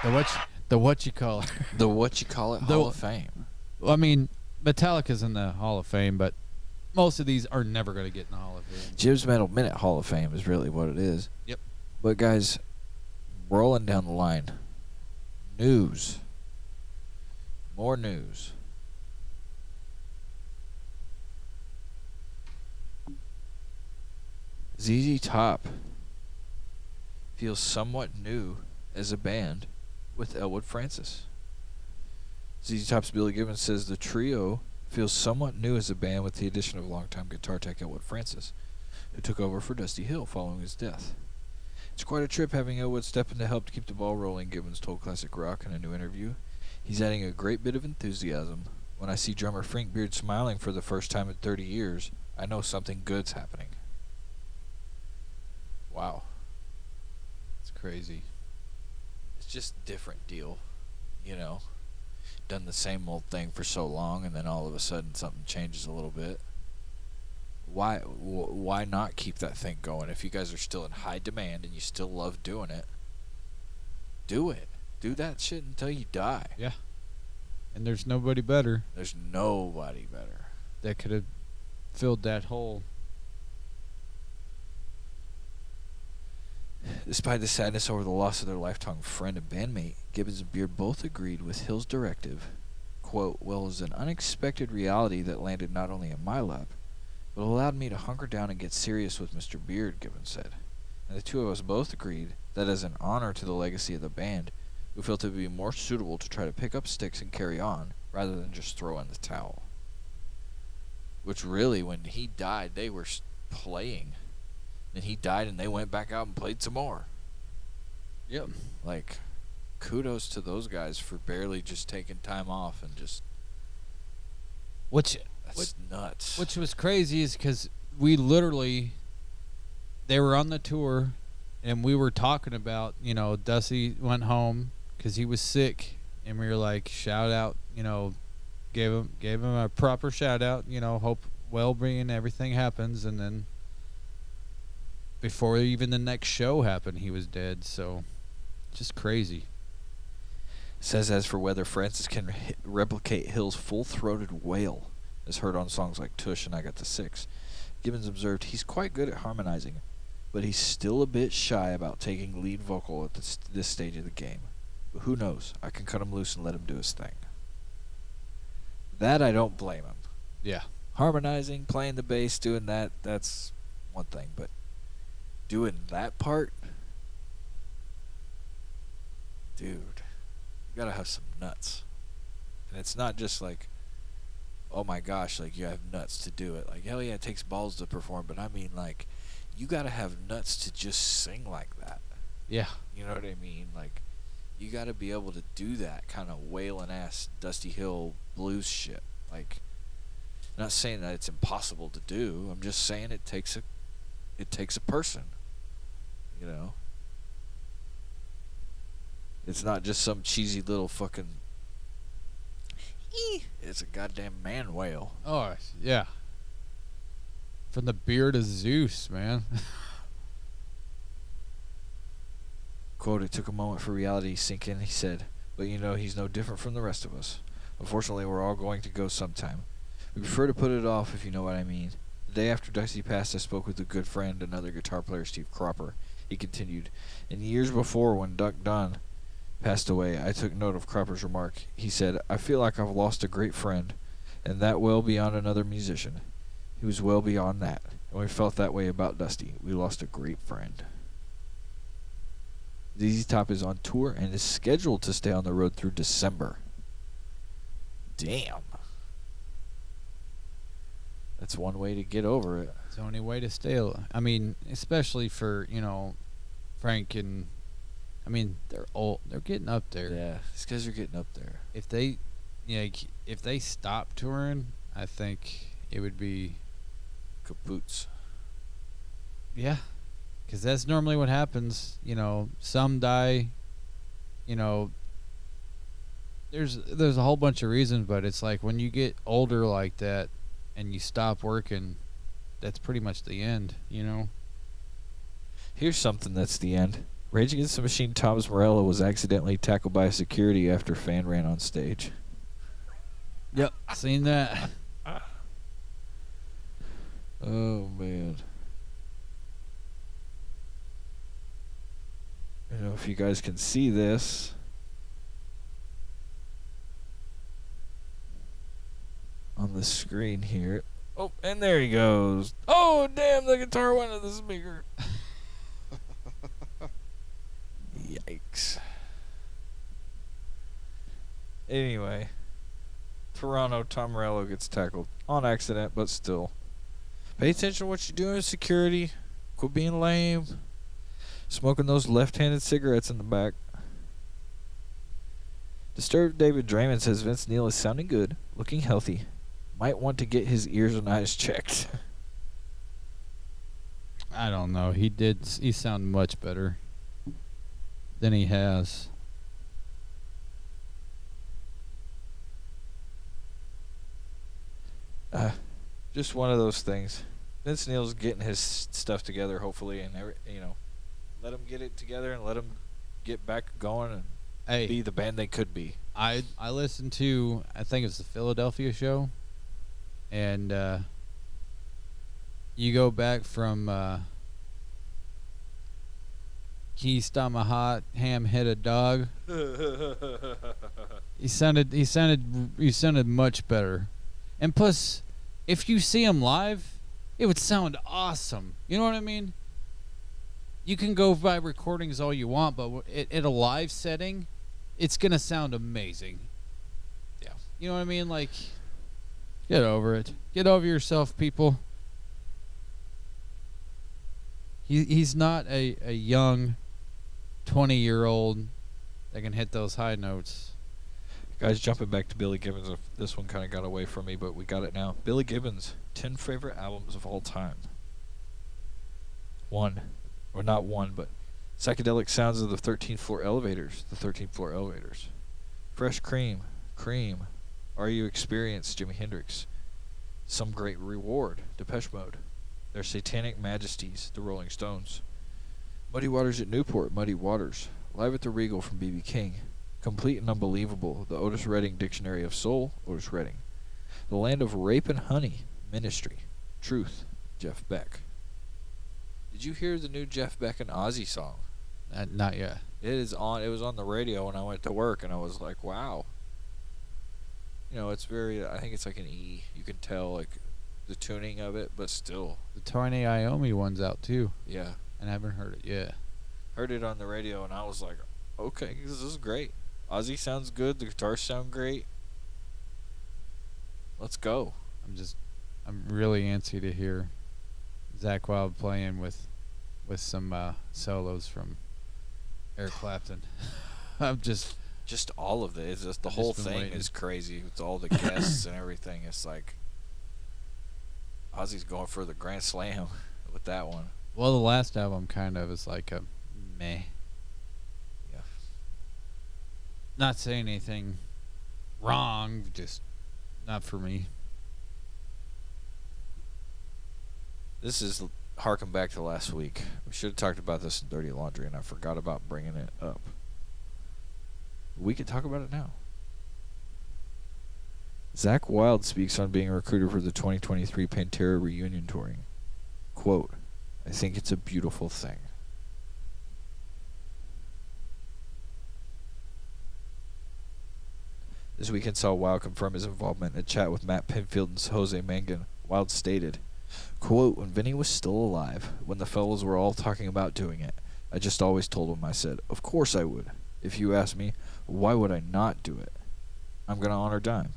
[SPEAKER 3] The what you call it?
[SPEAKER 2] The what you call it Hall of Fame.
[SPEAKER 3] Well, I mean, Metallica's in the Hall of Fame, but most of these are never going to get in the Hall of Fame.
[SPEAKER 2] Jim's Metal Minute Hall of Fame is really what it is.
[SPEAKER 3] Yep.
[SPEAKER 2] But guys, rolling down the line. News. More news. ZZ Top feels somewhat new as a band with Elwood Francis. ZZ Top's Billy Gibbons says the trio feels somewhat new as a band with the addition of longtime guitar tech Elwood Francis, who took over for Dusty Hill following his death. It's quite a trip having Elwood step in to help to keep the ball rolling, Gibbons told Classic Rock in a new interview. He's adding a great bit of enthusiasm. When I see drummer Frank Beard smiling for the first time in 30 years, I know something good's happening. Wow.
[SPEAKER 3] It's crazy.
[SPEAKER 2] It's just a different deal, Done the same old thing for so long, and then all of a sudden something changes a little bit. Why not keep that thing going? If you guys are still in high demand and you still love doing it, do it. Do that shit until you die.
[SPEAKER 3] Yeah. And there's nobody better.
[SPEAKER 2] There's nobody better.
[SPEAKER 3] That could have filled that hole.
[SPEAKER 2] Despite the sadness over the loss of their lifetime friend and bandmate, Gibbons and Beard both agreed with Hill's directive, quote, "Well, it was an unexpected reality that landed not only in my lap, but allowed me to hunker down and get serious with Mr. Beard," Gibbons said. And the two of us both agreed that as an honor to the legacy of the band, we felt it would be more suitable to try to pick up sticks and carry on, rather than just throw in the towel. Which really, when he died, they were playing. Then he died and they went back out and played some more.
[SPEAKER 3] Yep.
[SPEAKER 2] kudos to those guys for barely just taking time off and just.
[SPEAKER 3] That's
[SPEAKER 2] nuts.
[SPEAKER 3] Which was crazy is because we literally, they were on the tour, and we were talking about, Dusty went home because he was sick, and we were like, shout out, gave him a proper shout out, hope well-being, everything happens, and then before even the next show happened, he was dead. So just crazy.
[SPEAKER 2] Says as for whether Francis can replicate Hill's full-throated wail, as heard on songs like Tush and I Got the Six, Gibbons observed he's quite good at harmonizing, but he's still a bit shy about taking lead vocal at this stage of the game. But who knows? I can cut him loose and let him do his thing. That I don't blame him.
[SPEAKER 3] Yeah.
[SPEAKER 2] Harmonizing, playing the bass, doing that, that's one thing, but doing that part? Dude, you gotta have some nuts. And it's not just like, oh my gosh, like you have nuts to do it. Like, hell yeah, it takes balls to perform, but I mean, like, you gotta have nuts to just sing like that.
[SPEAKER 3] Yeah.
[SPEAKER 2] You know what I mean? Like, you gotta be able to do that kind of wailing ass Dusty Hill blues shit. Like, I'm not saying that it's impossible to do. I'm just saying it takes a person. You know? It's not just some cheesy little fucking. It's a goddamn man whale.
[SPEAKER 3] Oh, yeah. From the beard of Zeus, man.
[SPEAKER 2] Quote, it took a moment for reality to sink in, he said, but he's no different from the rest of us. Unfortunately, we're all going to go sometime. We prefer to put it off, if you know what I mean. The day after Dusty passed, I spoke with a good friend, another guitar player, Steve Cropper. He continued, in the years before, when Duck Dunn passed away, I took note of Cropper's remark. He said, I feel like I've lost a great friend, and that well beyond another musician. He was well beyond that, and we felt that way about Dusty. We lost a great friend. ZZ Top is on tour and is scheduled to stay on the road through December. Damn. That's one way to get over it.
[SPEAKER 3] It's the only way to stay. I mean, especially for, Frank and... I mean, they're old. They're getting up there.
[SPEAKER 2] Yeah, these guys are getting up there.
[SPEAKER 3] If they stop touring, I think it would be...
[SPEAKER 2] Kapoots.
[SPEAKER 3] Yeah. Because that's normally what happens. Some die. There's a whole bunch of reasons, but it's like when you get older like that and you stop working, that's pretty much the end,
[SPEAKER 2] Here's something that's the end. Rage Against the Machine Tom's Morello was accidentally tackled by security after a fan ran on stage.
[SPEAKER 3] Yep, seen that.
[SPEAKER 2] Oh, man. If you guys can see this. On the screen here. Oh, and there he goes. Oh, damn, the guitar went to the speaker. Yikes. Anyway. Toronto, Tom Morello gets tackled. On accident, but still. Pay attention to what you're doing, security. Quit being lame. Smoking those left-handed cigarettes in the back. Disturbed David Draymond says Vince Neil is sounding good, looking healthy. Might want to get his ears and eyes checked.
[SPEAKER 3] I don't know. He sounded much better than he has.
[SPEAKER 2] Just one of those things. Vince Neil's getting his stuff together, hopefully, and let him get it together and let him get back going and be the band they could be.
[SPEAKER 3] I listened to, I think it was the Philadelphia show, and you go back from Key Stomach Hot, Ham-Headed Dog. He sounded much better. And plus, if you see him live, it would sound awesome. You know what I mean? You can go by recordings all you want, but at a live setting, it's going to sound amazing.
[SPEAKER 2] Yeah.
[SPEAKER 3] You know what I mean? Like, get over it. Get over yourself, people. He's not a young 20-year-old They can hit those high notes.
[SPEAKER 2] Guys, jumping back to Billy Gibbons. This one kind of got away from me, but we got it now. Billy Gibbons, 10 favorite albums of all time. One, or not one, but Psychedelic Sounds of the 13th Floor Elevators. The 13th Floor Elevators. Fresh Cream. Are You Experienced? Jimi Hendrix. Some Great Reward. Depeche Mode. Their Satanic Majesties. The Rolling Stones. Muddy Waters at Newport. Muddy Waters. Live at the Regal from B.B. King. Complete and Unbelievable. The Otis Redding Dictionary of Soul. Otis Redding. The Land of Rape and Honey. Ministry. Truth. Jeff Beck. Did you hear the new Jeff Beck and Ozzy song?
[SPEAKER 3] Not yet.
[SPEAKER 2] It was on the radio when I went to work, and I was like, wow. You know, it's very, I think it's like an E. You can tell, like, the tuning of it, but still.
[SPEAKER 3] The Tony Iommi one's out, too.
[SPEAKER 2] Yeah.
[SPEAKER 3] And I haven't heard it yet.
[SPEAKER 2] Heard it on the radio, and I was like, okay, this is great. Ozzy sounds good. The guitars sound great. Let's go.
[SPEAKER 3] I'm really antsy to hear Zakk Wylde playing with some solos from Eric Clapton. I'm just
[SPEAKER 2] all of it. It's just the whole thing is crazy. With all the guests and everything. It's like Ozzy's going for the Grand Slam with that one.
[SPEAKER 3] Well, the last album kind of is like a meh.
[SPEAKER 2] Yeah.
[SPEAKER 3] Not saying anything wrong, just not for me.
[SPEAKER 2] This is harking back to last week. We should have talked about this in Dirty Laundry, and I forgot about bringing it up. We could talk about it now. Zakk Wylde speaks on being recruited for the 2023 Pantera reunion touring. Quote, I think it's a beautiful thing. This weekend saw Wylde confirm his involvement in a chat with Matt Pinfield and Jose Mangan. Wylde stated, quote, when Vinny was still alive, when the fellows were all talking about doing it, I just always told him, I said, of course I would. If you ask me, why would I not do it? I'm going to honor Dime.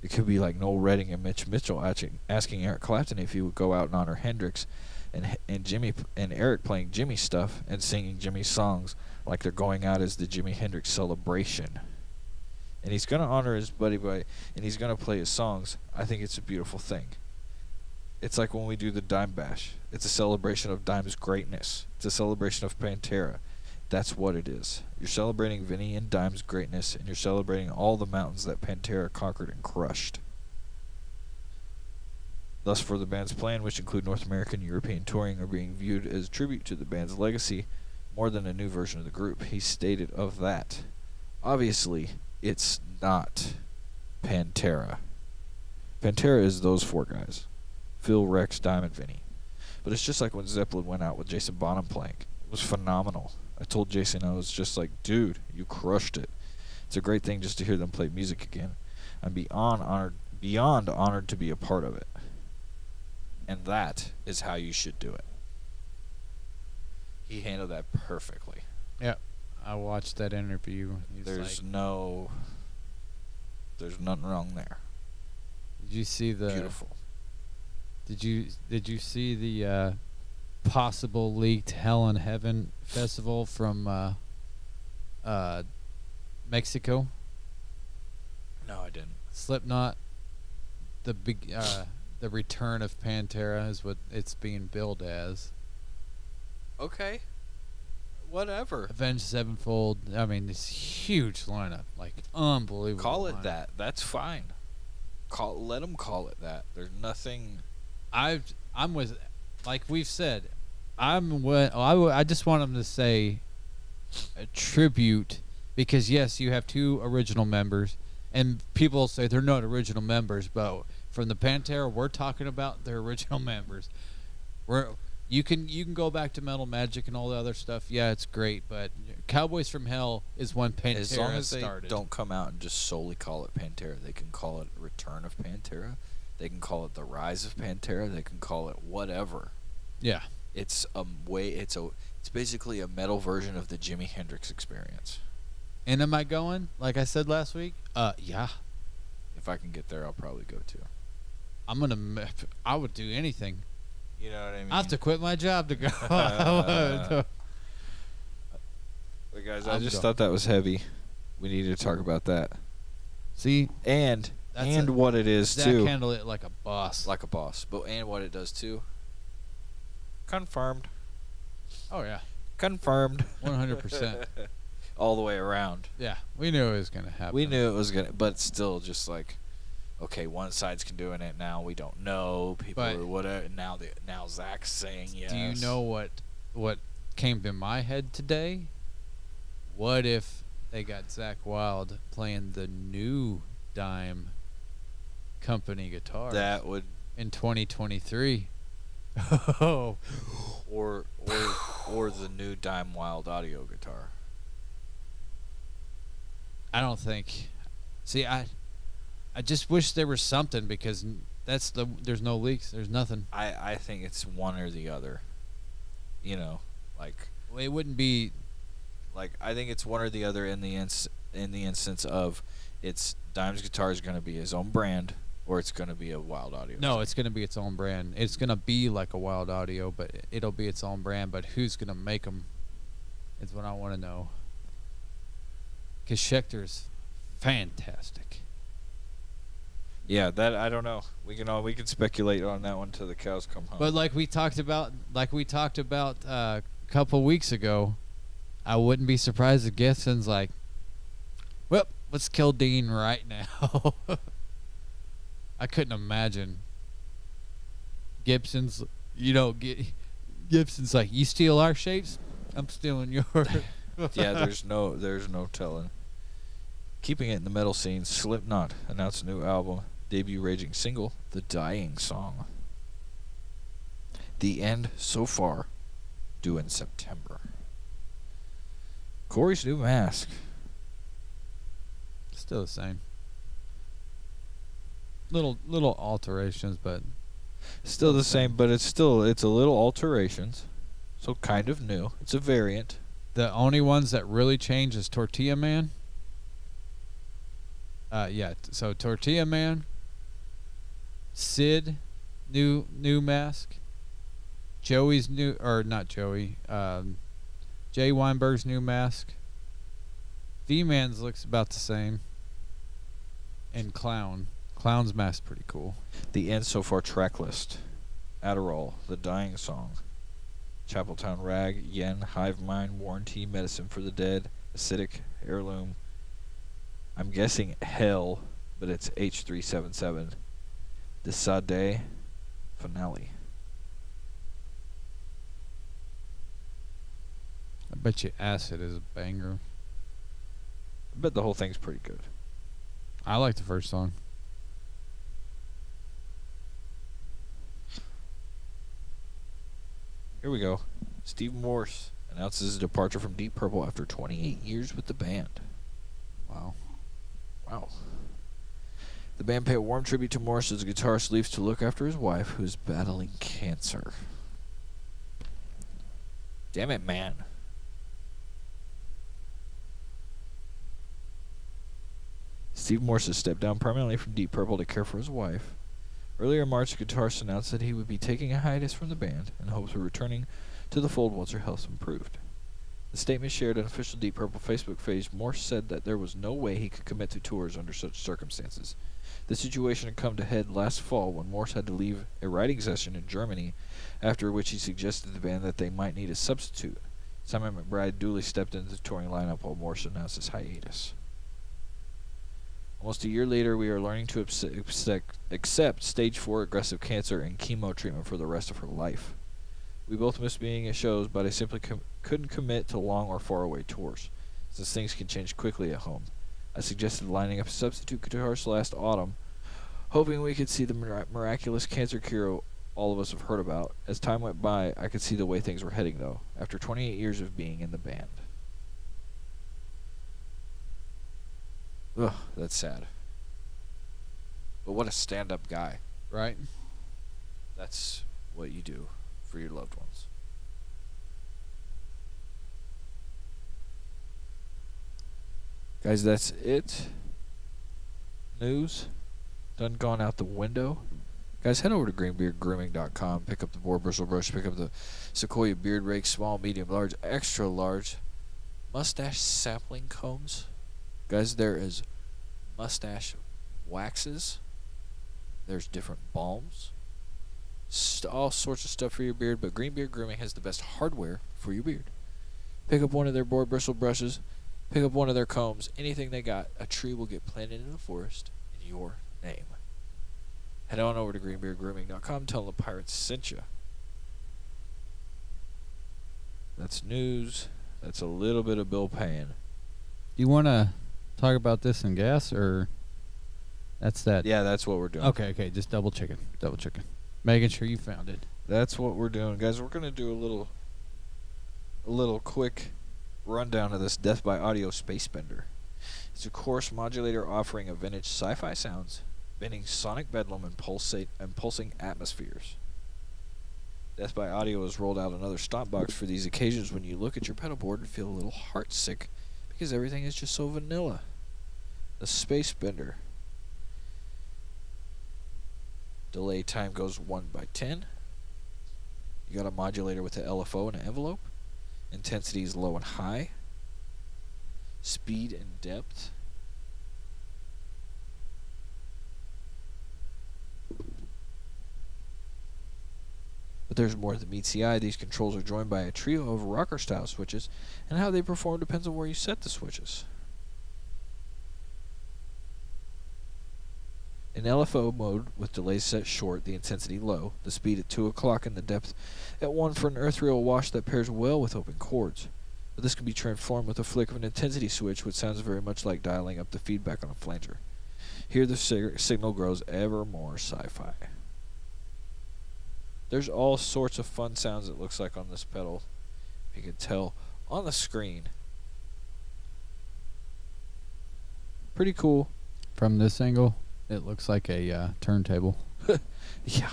[SPEAKER 2] It could be like Noel Redding and Mitch Mitchell asking Eric Clapton if he would go out and honor Hendrix, and Jimmy and Eric playing Jimmy stuff and singing Jimmy's songs like they're going out as the Jimi Hendrix celebration. And he's going to honor his buddy and he's going to play his songs. I think it's a beautiful thing. It's like when we do the Dime Bash. It's a celebration of Dime's greatness. It's a celebration of Pantera. That's what it is. You're celebrating Vinny and Dime's greatness, and you're celebrating all the mountains that Pantera conquered and crushed. Thus, for the band's plan, which include North American and European touring, are being viewed as a tribute to the band's legacy more than a new version of the group. He stated of that, obviously, it's not Pantera. Pantera is those four guys. Phil, Rex, Dime, and Vinny. But it's just like when Zeppelin went out with Jason Bonham playing. It was phenomenal. I told Jason, I was just like, dude, you crushed it. It's a great thing just to hear them play music again. I'm beyond honored to be a part of it. And that is how you should do it. He handled that perfectly.
[SPEAKER 3] Yeah, I watched that interview.
[SPEAKER 2] There's nothing wrong there.
[SPEAKER 3] Did you see the
[SPEAKER 2] beautiful?
[SPEAKER 3] Did you see the possible leaked Hell in Heaven festival from Mexico?
[SPEAKER 2] No, I didn't.
[SPEAKER 3] Slipknot, the return of Pantera is what it's being billed as.
[SPEAKER 2] Okay. Whatever.
[SPEAKER 3] Avenged Sevenfold. I mean, this huge lineup, like unbelievable.
[SPEAKER 2] Call it
[SPEAKER 3] lineup.
[SPEAKER 2] that. That's fine. Let them call it that. There's nothing.
[SPEAKER 3] I'm with, like we've said, I just want them to say a tribute, because yes, you have two original members, and people say they're not original members, but from the Pantera, we're talking about their original members. You can go back to Metal Magic and all the other stuff. Yeah, it's great, but Cowboys from Hell is when Pantera started.
[SPEAKER 2] As long as they don't come out and just solely call it Pantera, they can call it Return of Pantera. They can call it The Rise of Pantera. They can call it whatever.
[SPEAKER 3] Yeah.
[SPEAKER 2] It's basically a metal version of the Jimi Hendrix experience.
[SPEAKER 3] And am I going? Like I said last week? Yeah.
[SPEAKER 2] If I can get there, I'll probably go too.
[SPEAKER 3] I would do anything.
[SPEAKER 2] You know what I mean?
[SPEAKER 3] I have to quit my job to go.
[SPEAKER 2] But guys, I just thought that was heavy. We needed to talk about that.
[SPEAKER 3] See,
[SPEAKER 2] and what it is
[SPEAKER 3] Zach
[SPEAKER 2] too.
[SPEAKER 3] handled it like a boss.
[SPEAKER 2] Like a boss, but and what it does too. Confirmed.
[SPEAKER 3] Oh yeah.
[SPEAKER 2] Confirmed.
[SPEAKER 3] 100%.
[SPEAKER 2] All the way around.
[SPEAKER 3] Yeah, we knew it was gonna happen.
[SPEAKER 2] We knew it was gonna, but still, just like, okay, one side's doing it now. We don't know people or whatever. Now Zach's saying yes.
[SPEAKER 3] Do you know what came to my head today? What if they got Zakk Wylde playing the new dime company guitar?
[SPEAKER 2] That would
[SPEAKER 3] in 2023. Oh.
[SPEAKER 2] Or the new Dime Wild audio guitar.
[SPEAKER 3] I don't think. See, I just wish there was something, because there's no leaks. There's nothing.
[SPEAKER 2] I think it's one or the other. You know, like,
[SPEAKER 3] well, it wouldn't be.
[SPEAKER 2] Like, I think it's one or the other in the instance of it's Dime's guitar is going to be his own brand, or it's going to be a Wild Audio.
[SPEAKER 3] No, it's going to be its own brand. It's going to be like a Wild Audio, but it'll be its own brand. But who's going to make them is what I want to know. Because Schecter's fantastic.
[SPEAKER 2] Yeah, that I don't know. We can speculate on that one till the cows come home.
[SPEAKER 3] But like we talked about a couple weeks ago, I wouldn't be surprised if Gibson's like, well, let's kill Dean right now. I couldn't imagine Gibson's, Gibson's like, you steal our shapes, I'm stealing yours.
[SPEAKER 2] Yeah, there's no telling. Keeping it in the metal scene, Slipknot announced a new album, debut raging single, The Dying Song. The End So Far, due in September. Corey's new mask.
[SPEAKER 3] Still the same. Little alterations, but
[SPEAKER 2] still the same, but it's a little alterations. So kind of new. It's a variant.
[SPEAKER 3] The only ones that really change is Tortilla Man. So Tortilla Man, Sid, new mask. Joey's new, or not Joey, Jay Weinberg's new mask. V-Man's looks about the same. And Clown's mask pretty cool.
[SPEAKER 2] The End So Far track list. Adderall, The Dying Song, Chapeltown Rag, Yen, Hive Mind, Warranty, Medicine for the Dead, Acidic, Heirloom. I'm guessing Hell, but it's H377. Desade, Finale.
[SPEAKER 3] I bet you Acid is a banger.
[SPEAKER 2] I bet the whole thing's pretty good.
[SPEAKER 3] I like the first song.
[SPEAKER 2] Here we go. Steve Morse announces his departure from Deep Purple after 28 years with the band.
[SPEAKER 3] Wow.
[SPEAKER 2] The band paid a warm tribute to Morse as the guitarist leaves to look after his wife, who is battling cancer. Damn it, man. Steve Morse has stepped down permanently from Deep Purple to care for his wife. Earlier in March, the guitarist announced that he would be taking a hiatus from the band in hopes of returning to the fold once her health improved. The statement shared on official Deep Purple Facebook page, Morse said that there was no way he could commit to tours under such circumstances. The situation had come to head last fall when Morse had to leave a writing session in Germany, after which he suggested to the band that they might need a substitute. Simon McBride duly stepped into the touring lineup while Morse announced his hiatus. Almost a year later, we are learning to accept stage 4 aggressive cancer and chemo treatment for the rest of her life. We both miss being at shows, but I simply couldn't commit to long or faraway tours, since things can change quickly at home. I suggested lining up a substitute guitarist last autumn, hoping we could see the miraculous cancer cure all of us have heard about. As time went by, I could see the way things were heading, though, after 28 years of being in the band. Ugh, that's sad. But what a stand-up guy.
[SPEAKER 3] Right?
[SPEAKER 2] That's what you do for your loved ones. Guys, that's it. News done gone out the window. Guys, head over to greenbeardgrooming.com. Pick up the boar bristle brush. Pick up the Sequoia beard rake, small, medium, large, extra large. mustache sampling combs. Guys, there is mustache waxes. There's different balms. All sorts of stuff for your beard, but Green Beard Grooming has the best hardware for your beard. Pick up one of their boar bristle brushes. Pick up one of their combs. Anything they got, a tree will get planted in the forest in your name. Head on over to greenbeardgrooming.com. Tell them the Pirates sent you. That's news. That's a little bit of bill paying.
[SPEAKER 3] You want to talk about this in gas, or that's that?
[SPEAKER 2] Yeah, that's what we're doing.
[SPEAKER 3] Okay. Just double checking. Making sure you found it.
[SPEAKER 2] That's what we're doing, guys. We're gonna do a little quick rundown of this Death by Audio Space Bender. It's a coarse modulator offering of vintage sci-fi sounds, bending sonic bedlam and pulsing atmospheres. Death by Audio has rolled out another stomp box for these occasions when you look at your pedal board and feel a little heartsick because everything is just so vanilla. The Space Bender. Delay time goes 1/10. You got a modulator with an LFO and an envelope. Intensity is low and high. Speed and depth. But there's more than meets the eye. These controls are joined by a trio of rocker-style switches, and how they perform depends on where you set the switches. In LFO mode, with delays set short, the intensity low, the speed at 2 o'clock, and the depth at 1 for an earthreal wash that pairs well with open chords. But this can be transformed with a flick of an intensity switch, which sounds very much like dialing up the feedback on a flanger. Here the signal grows ever more sci-fi. There's all sorts of fun sounds it looks like on this pedal. You can tell on the screen. Pretty cool.
[SPEAKER 3] From this angle, it looks like a turntable.
[SPEAKER 2] Yeah.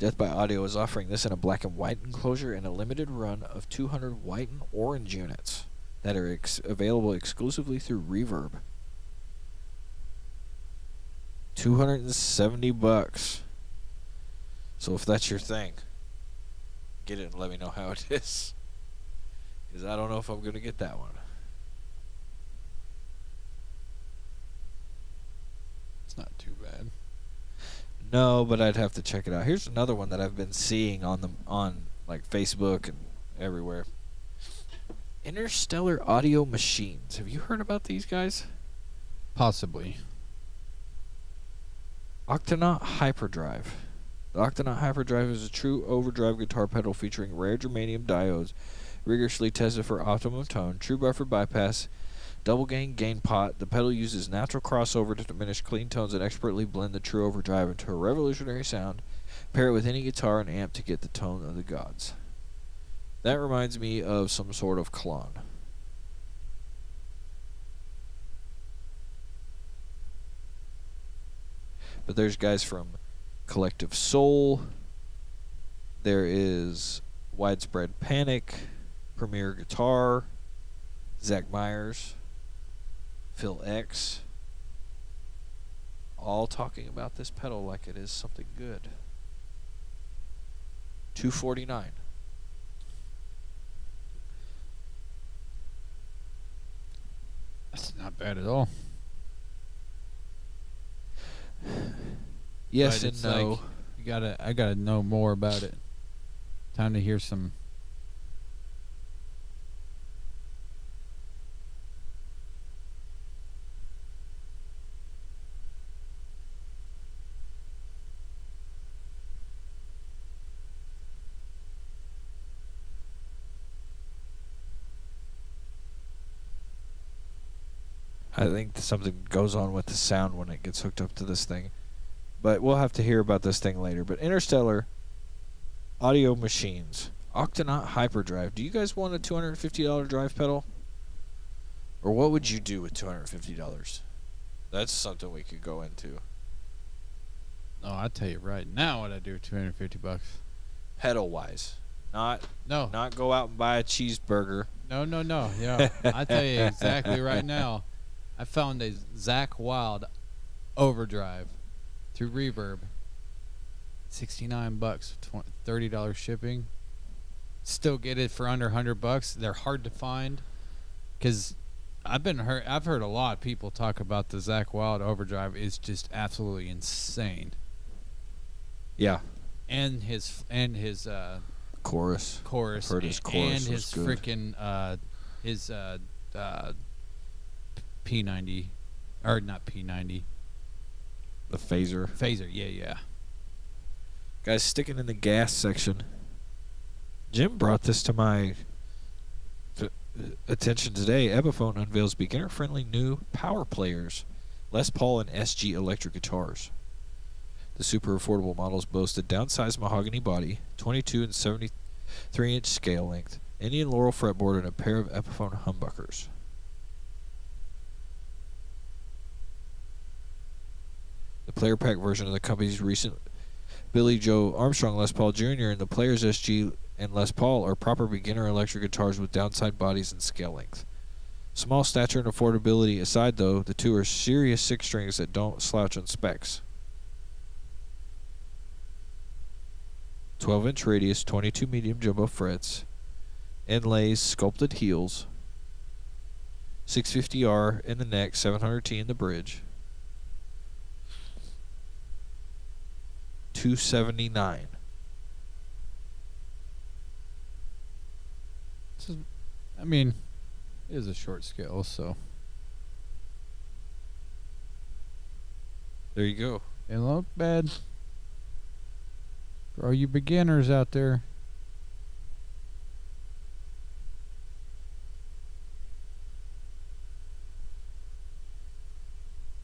[SPEAKER 2] Death by Audio is offering this in a black and white enclosure and a limited run of 200 white and orange units that are available exclusively through Reverb. $270. So if that's your thing, get it and let me know how it is. Because I don't know if I'm going to get that one.
[SPEAKER 3] It's not too bad.
[SPEAKER 2] No, but I'd have to check it out. Here's another one that I've been seeing on like Facebook and everywhere. Interstellar Audio Machines. Have you heard about these guys?
[SPEAKER 3] Possibly.
[SPEAKER 2] Octonaut Hyperdrive. The Octonaut Hyperdrive is a true overdrive guitar pedal featuring rare germanium diodes, rigorously tested for optimum tone, true buffer bypass, double gain pot. The pedal uses natural crossover to diminish clean tones and expertly blend the true overdrive into a revolutionary sound. Pair it with any guitar and amp to get the tone of the gods. That reminds me of some sort of clone. But there's guys from Collective Soul. There is Widespread Panic, Premier Guitar, Zach Myers, Phil X, all talking about this pedal like it is something good. $249.
[SPEAKER 3] That's not bad at all.
[SPEAKER 2] Yes
[SPEAKER 3] but
[SPEAKER 2] and
[SPEAKER 3] it's
[SPEAKER 2] no.
[SPEAKER 3] Like, I gotta know more about it. Time to hear some.
[SPEAKER 2] I think something goes on with the sound when it gets hooked up to this thing. But we'll have to hear about this thing later. But Interstellar Audio Machines. Octonaut Hyperdrive. Do you guys want a $250 drive pedal? Or what would you do with $250? That's something we could go into.
[SPEAKER 3] Oh, I'll tell you right now what I do with $250.
[SPEAKER 2] Pedal wise. Not
[SPEAKER 3] No.
[SPEAKER 2] go out and buy a cheeseburger.
[SPEAKER 3] No. Yeah. I tell you exactly right now. I found a Zakk Wylde overdrive through Reverb. $69, $30 shipping. still get it for under $100. They're hard to find because I've heard a lot of people talk about the Zakk Wylde Overdrive is just absolutely insane.
[SPEAKER 2] Yeah.
[SPEAKER 3] And his
[SPEAKER 2] chorus.
[SPEAKER 3] Chorus.
[SPEAKER 2] I've heard his chorus
[SPEAKER 3] and his
[SPEAKER 2] was good.
[SPEAKER 3] freaking his P90 or not P90.
[SPEAKER 2] The phaser.
[SPEAKER 3] Phaser, yeah.
[SPEAKER 2] Guys, sticking in the gas section. Jim brought this to my attention today. Epiphone unveils beginner-friendly new power players, Les Paul and SG electric guitars. The super affordable models boast a downsized mahogany body, 22 and 73-inch scale length, Indian laurel fretboard, and a pair of Epiphone humbuckers. The player pack version of the company's recent Billy Joe Armstrong Les Paul Jr. and the Players SG and Les Paul are proper beginner electric guitars with downside bodies and scale length. Small stature and affordability aside, though, the two are serious six strings that don't slouch on specs. 12-inch radius, 22 medium jumbo frets, inlays, sculpted heels, 650R in the neck, 700T in the bridge, $279.
[SPEAKER 3] I mean, it is a short scale, so
[SPEAKER 2] There you go.
[SPEAKER 3] it look bad. For all you beginners out there.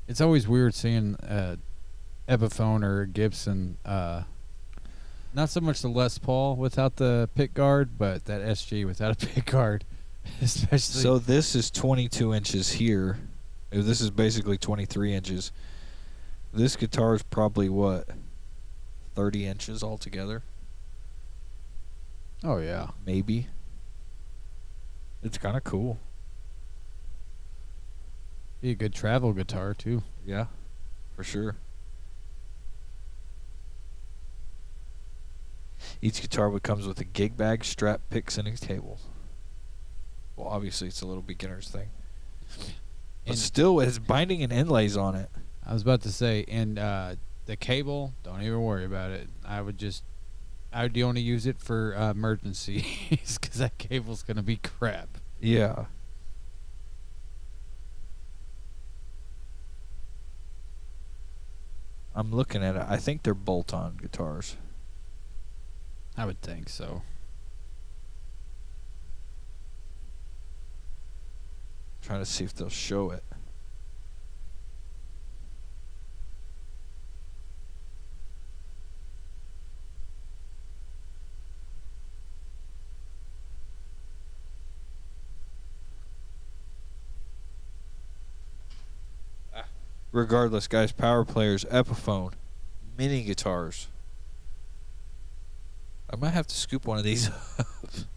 [SPEAKER 3] It's always weird seeing Epiphone or Gibson, not so much the Les Paul without the pick guard, but that SG without a pick guard. Especially.
[SPEAKER 2] So this is 22 inches here. This is basically 23 inches. This guitar is probably, what, 30 inches altogether?
[SPEAKER 3] Oh, yeah.
[SPEAKER 2] Maybe. It's kind of cool.
[SPEAKER 3] Be a good travel guitar, too.
[SPEAKER 2] Yeah, for sure. Each guitar comes with a gig bag, strap, picks, and a cable. Well, obviously, it's a little beginner's thing. But
[SPEAKER 3] And
[SPEAKER 2] still, it has binding and inlays on it.
[SPEAKER 3] I was about to say, and the cable, don't even worry about it. I would only use it for emergencies because that cable's going to be crap.
[SPEAKER 2] Yeah. I'm looking at it. I think they're bolt-on guitars.
[SPEAKER 3] I would think so.
[SPEAKER 2] Trying to see if they'll show it. Regardless, guys, power players, Epiphone, mini guitars. I might have to scoop one of these up.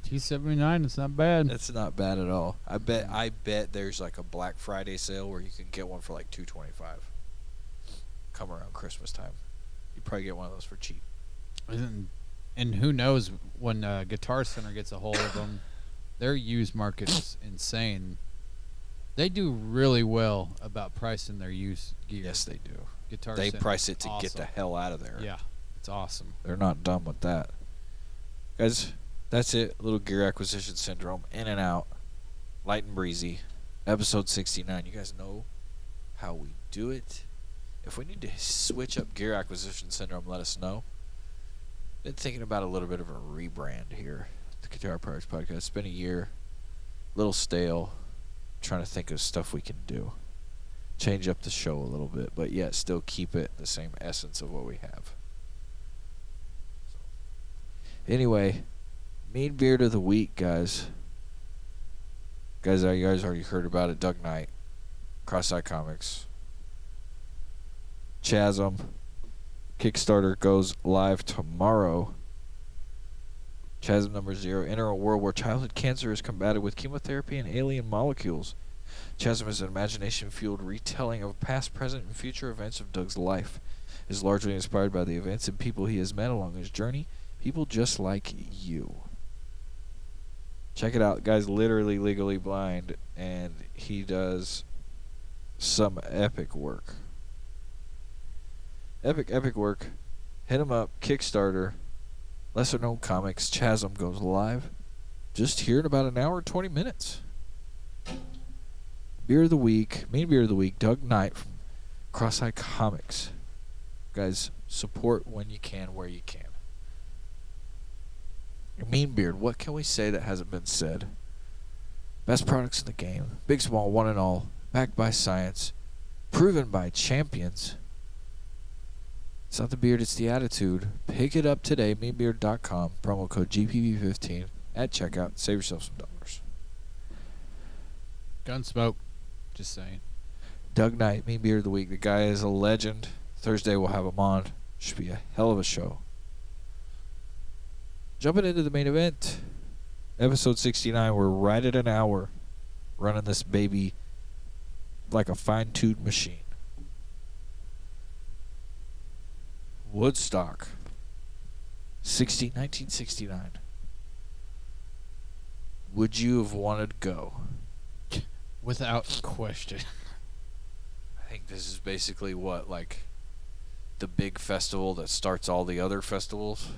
[SPEAKER 3] T79, it's not bad.
[SPEAKER 2] It's not bad at all. I bet there's like a Black Friday sale where you can get one for like $225. Come around Christmas time. You probably get one of those for cheap.
[SPEAKER 3] And who knows when Guitar Center gets a hold of them, their used market is insane. They do really well about pricing their used gear.
[SPEAKER 2] Yes, they do.
[SPEAKER 3] Guitar
[SPEAKER 2] They
[SPEAKER 3] Center
[SPEAKER 2] price
[SPEAKER 3] is
[SPEAKER 2] it to
[SPEAKER 3] awesome.
[SPEAKER 2] get the hell out of there.
[SPEAKER 3] Yeah, it's awesome.
[SPEAKER 2] They're not dumb with that. Guys, that's it. A little gear acquisition syndrome. In and out. Light and breezy. Episode 69. You guys know how we do it. If we need to switch up gear acquisition syndrome, let us know. Been thinking about a little bit of a rebrand here. The Guitar Pirates Podcast. It's been a year. A little stale. Trying to think of stuff we can do. Change up the show a little bit, but yet still keep it the same essence of what we have. So, anyway, mean beard of the week, guys. You guys already heard about it. Doug Knight, CrossEye Comics, Chasm. Kickstarter goes live tomorrow. Chasm number 0. Enter a world where childhood cancer is combated with chemotherapy and alien molecules. Chasm is an imagination-fueled retelling of past, present, and future events of Doug's life. It is largely inspired by the events and people he has met along his journey. People just like you. Check it out. The guy's literally legally blind, and he does some epic work. Epic work. Hit him up. Kickstarter. Lesser known comics. Chasm goes live. Just here in about an hour and 20 minutes. Beer of the Week. Main Beer of the Week. Doug Knight from CrossEye Comics. Guys, support when you can, where you can. Mean Beard, what can we say that hasn't been said? Best products in the game. Big, small, one and all. Backed by science. Proven by champions. It's not the beard, it's the attitude. Pick it up today. Meanbeard.com. Promo code GPV15 at checkout. Save yourself some dollars.
[SPEAKER 3] Gunsmoke. Just saying.
[SPEAKER 2] Doug Knight, Mean Beard of the Week. The guy is a legend. Thursday we'll have him on. Should be a hell of a show. Jumping into the main event. Episode 69. We're right at an hour. Running this baby like a fine-tuned machine. WoodStock. 1969. Would you have wanted to go?
[SPEAKER 3] Without question.
[SPEAKER 2] I think this is basically what, like, the big festival that starts all the other festivals.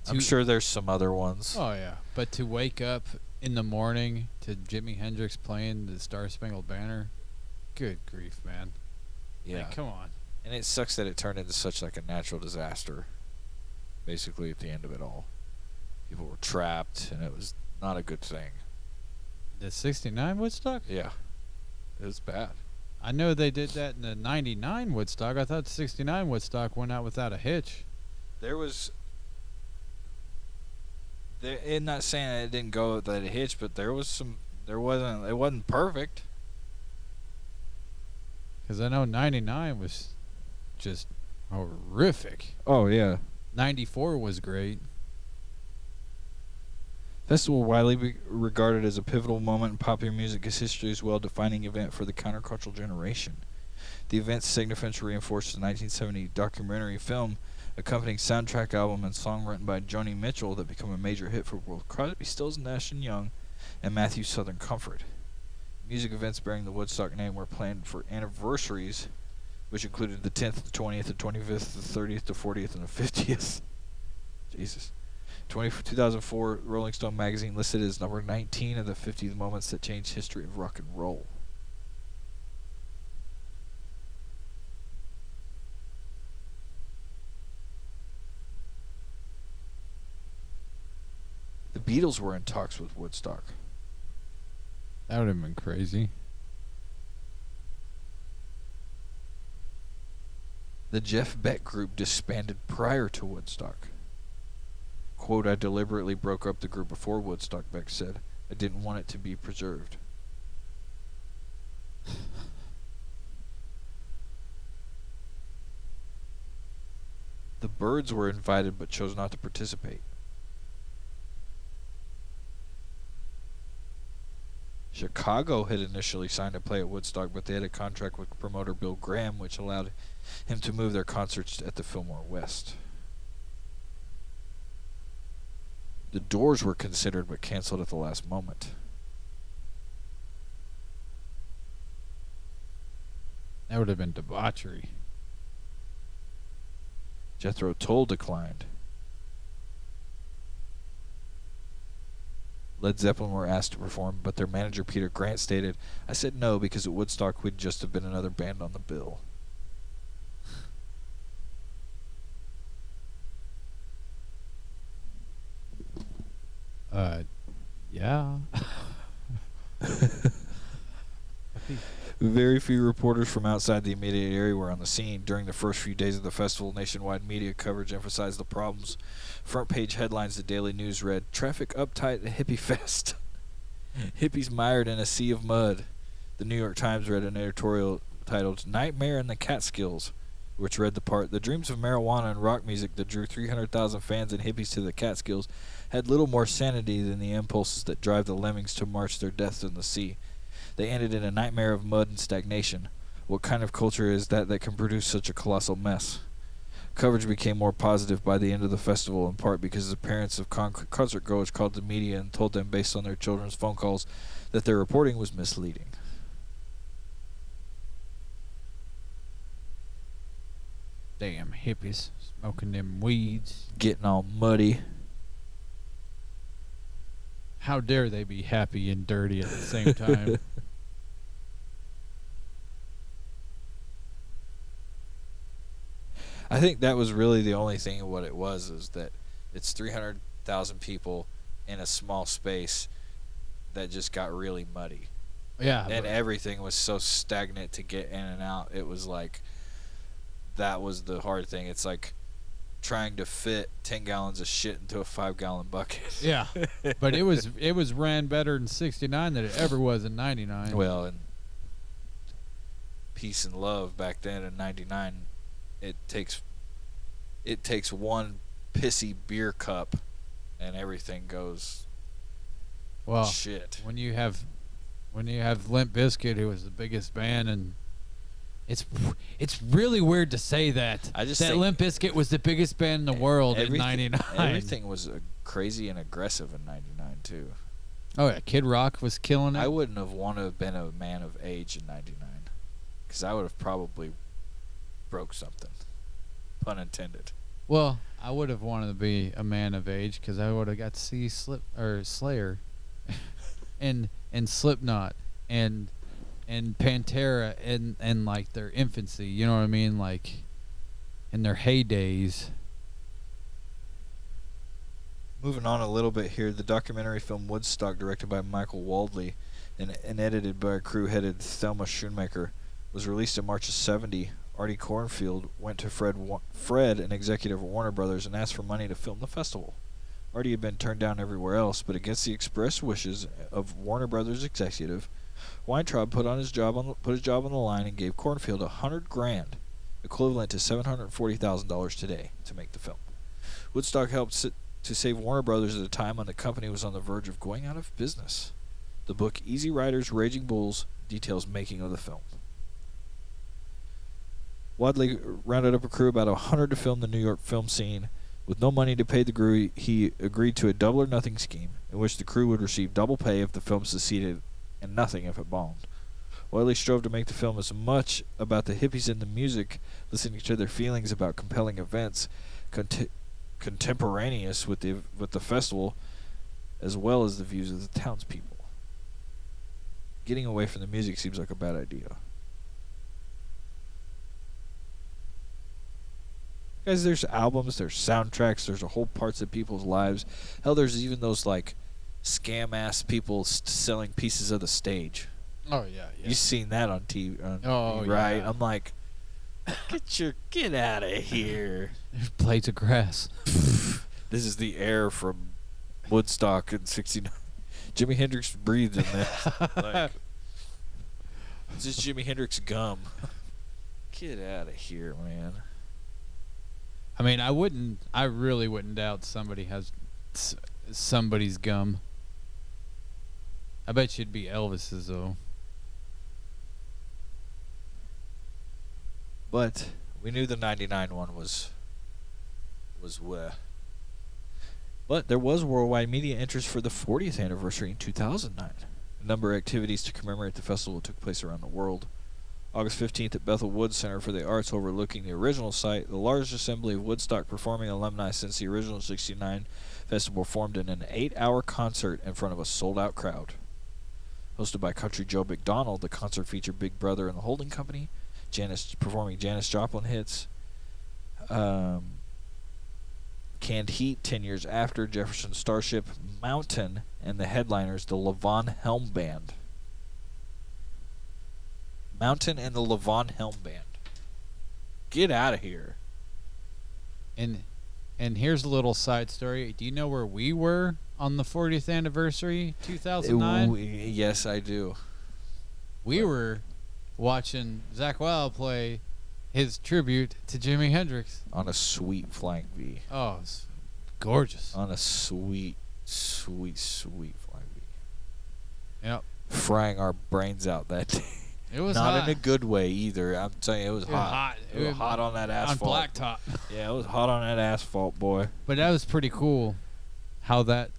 [SPEAKER 2] I'm sure there's some other ones.
[SPEAKER 3] Oh, yeah. But to wake up in the morning to Jimi Hendrix playing the Star Spangled Banner, good grief, man.
[SPEAKER 2] Yeah.
[SPEAKER 3] Like, come on.
[SPEAKER 2] And it sucks that it turned into such like a natural disaster, basically at the end of it all. People were trapped, and it was not a good thing.
[SPEAKER 3] The 69 Woodstock?
[SPEAKER 2] Yeah. It was bad.
[SPEAKER 3] I know they did that in the 99 Woodstock. I thought the 69 Woodstock went out without a hitch.
[SPEAKER 2] There was... I'm not saying that it didn't go without a hitch, but there was some... It wasn't perfect.
[SPEAKER 3] Because I know 99 was just horrific.
[SPEAKER 2] Oh, yeah.
[SPEAKER 3] 94 was great.
[SPEAKER 2] Festival widely regarded as a pivotal moment in popular music as history's well-defining event for the countercultural generation. The event's significance reinforced the 1970 documentary film accompanying soundtrack album and song written by Joni Mitchell that became a major hit for both Crosby, Stills, Nash & Young and Matthew Southern Comfort. Music events bearing the Woodstock name were planned for anniversaries, which included the 10th, the 20th, the 25th, the 30th, the 40th, and the 50th. Jesus. 2004, Rolling Stone magazine listed it as number 19 of the 50 moments that changed history of rock and roll. The Beatles were in talks with Woodstock.
[SPEAKER 3] That would have been crazy.
[SPEAKER 2] The Jeff Beck group disbanded prior to Woodstock. Quote, I deliberately broke up the group before Woodstock, Beck said. I didn't want it to be preserved. The Byrds were invited but chose not to participate. Chicago had initially signed to play at Woodstock, but they had a contract with promoter Bill Graham, which allowed him to move their concerts at the Fillmore West. The Doors were considered but canceled at the last moment.
[SPEAKER 3] That would have been debauchery.
[SPEAKER 2] Jethro Tull declined. Led Zeppelin were asked to perform, but their manager Peter Grant stated, I said no because at Woodstock we'd just have been another band on the bill.
[SPEAKER 3] Yeah.
[SPEAKER 2] Very few reporters from outside the immediate area were on the scene. During the first few days of the festival, nationwide media coverage emphasized the problems. Front page headlines the Daily News read, Traffic uptight at Hippie Fest. Hippies mired in a sea of mud. The New York Times read an editorial titled Nightmare in the Catskills, which read the part, the dreams of marijuana and rock music that drew 300,000 fans and hippies to the Catskills had little more sanity than the impulses that drive the lemmings to march their deaths in the sea. They ended in a nightmare of mud and stagnation. What kind of culture is that can produce such a colossal mess? Coverage became more positive by the end of the festival, in part because the parents of concert goers called the media and told them, based on their children's phone calls, that their reporting was misleading.
[SPEAKER 3] Damn hippies smoking them weeds.
[SPEAKER 2] Getting all muddy.
[SPEAKER 3] How dare they be happy and dirty at the same time?
[SPEAKER 2] I think that was really the only thing of what it was, is that it's 300,000 people in a small space that just got really muddy.
[SPEAKER 3] Yeah.
[SPEAKER 2] And everything was so stagnant to get in and out. It was like, that was the hard thing. It's like trying to fit 10 gallons of shit into a 5-gallon bucket.
[SPEAKER 3] Yeah. But it was ran better in 69 than it ever was in 99.
[SPEAKER 2] Well, and peace and love back then in 99, it takes one pissy beer cup and everything goes shit.
[SPEAKER 3] When you have Limp Bizkit, who was the biggest band, and it's really weird to say that.
[SPEAKER 2] I just
[SPEAKER 3] that
[SPEAKER 2] think
[SPEAKER 3] Limp Bizkit was the biggest band in the world in 99.
[SPEAKER 2] Everything was crazy and aggressive in 99 too.
[SPEAKER 3] Oh yeah, Kid Rock was killing it.
[SPEAKER 2] I wouldn't have wanted to have been a man of age in 99, because I would have probably broke something. Pun intended.
[SPEAKER 3] Well, I would have wanted to be a man of age because I would have got to see Slayer, and Slipknot, and Pantera and like their infancy. You know what I mean? Like in their heydays.
[SPEAKER 2] Moving on a little bit here, the documentary film WoodStock, directed by Michael Waldley and edited by crew-headed Thelma Schoonmaker, was released in March of '70. Artie Cornfield went to Fred, an executive at Warner Brothers, and asked for money to film the festival. Artie had been turned down everywhere else, but against the express wishes of Warner Brothers executive, Weintraub put his job on the line and gave Cornfield $100,000, equivalent to $740,000 today, to make the film. WoodStock helped to save Warner Brothers at a time when the company was on the verge of going out of business. The book Easy Riders, Raging Bulls details making of the film. Wadley rounded up a crew about 100 to film the New York film scene. With no money to pay the crew, he agreed to a double or nothing scheme, in which the crew would receive double pay if the film succeeded and nothing if it bombed. Wadley strove to make the film as much about the hippies and the music, listening to their feelings about compelling events contemporaneous with the festival, as well as the views of the townspeople. Getting away from the music seems like a bad idea. Guys, there's albums, there's soundtracks, there's a whole parts of people's lives. Hell, there's even those like scam-ass people selling pieces of the stage.
[SPEAKER 3] Oh yeah.
[SPEAKER 2] You've seen that on TV,
[SPEAKER 3] oh
[SPEAKER 2] right?
[SPEAKER 3] Yeah.
[SPEAKER 2] I'm like, get out of here.
[SPEAKER 3] There's blades of grass.
[SPEAKER 2] This is the air from Woodstock in '69. Jimi Hendrix breathed in this. Like, this is Jimi Hendrix gum. Get out of here, man.
[SPEAKER 3] I mean, I really wouldn't doubt somebody has somebody's gum. I bet you'd be Elvis's, though.
[SPEAKER 2] But we knew the 99 one was But there was worldwide media interest for the 40th anniversary in 2009. A number of activities to commemorate the festival took place around the world. August 15th at Bethel Woods Center for the Arts overlooking the original site, the largest assembly of Woodstock performing alumni since the original '69 festival formed in an 8-hour concert in front of a sold-out crowd. Hosted by Country Joe McDonald, the concert featured Big Brother and the Holding Company, performing Janis Joplin hits, Canned Heat, 10 years after, Jefferson Starship, Mountain, and the headliners, the Levon Helm Band. Mountain and the Levon Helm Band. Get out of here.
[SPEAKER 3] And here's a little side story. Do you know where we were on the 40th anniversary, 2009?
[SPEAKER 2] Yes, I do.
[SPEAKER 3] We were watching Zakk Wylde play his tribute to Jimi Hendrix.
[SPEAKER 2] On a sweet Flying V.
[SPEAKER 3] Oh, it's gorgeous.
[SPEAKER 2] On a sweet, sweet, sweet Flying V.
[SPEAKER 3] Yep.
[SPEAKER 2] Frying our brains out that day.
[SPEAKER 3] It was
[SPEAKER 2] Not
[SPEAKER 3] hot.
[SPEAKER 2] in a good way either. I'm telling you, it was hot. It was hot on that asphalt.
[SPEAKER 3] On blacktop.
[SPEAKER 2] Yeah, it was hot on that asphalt, boy.
[SPEAKER 3] But that was pretty cool how that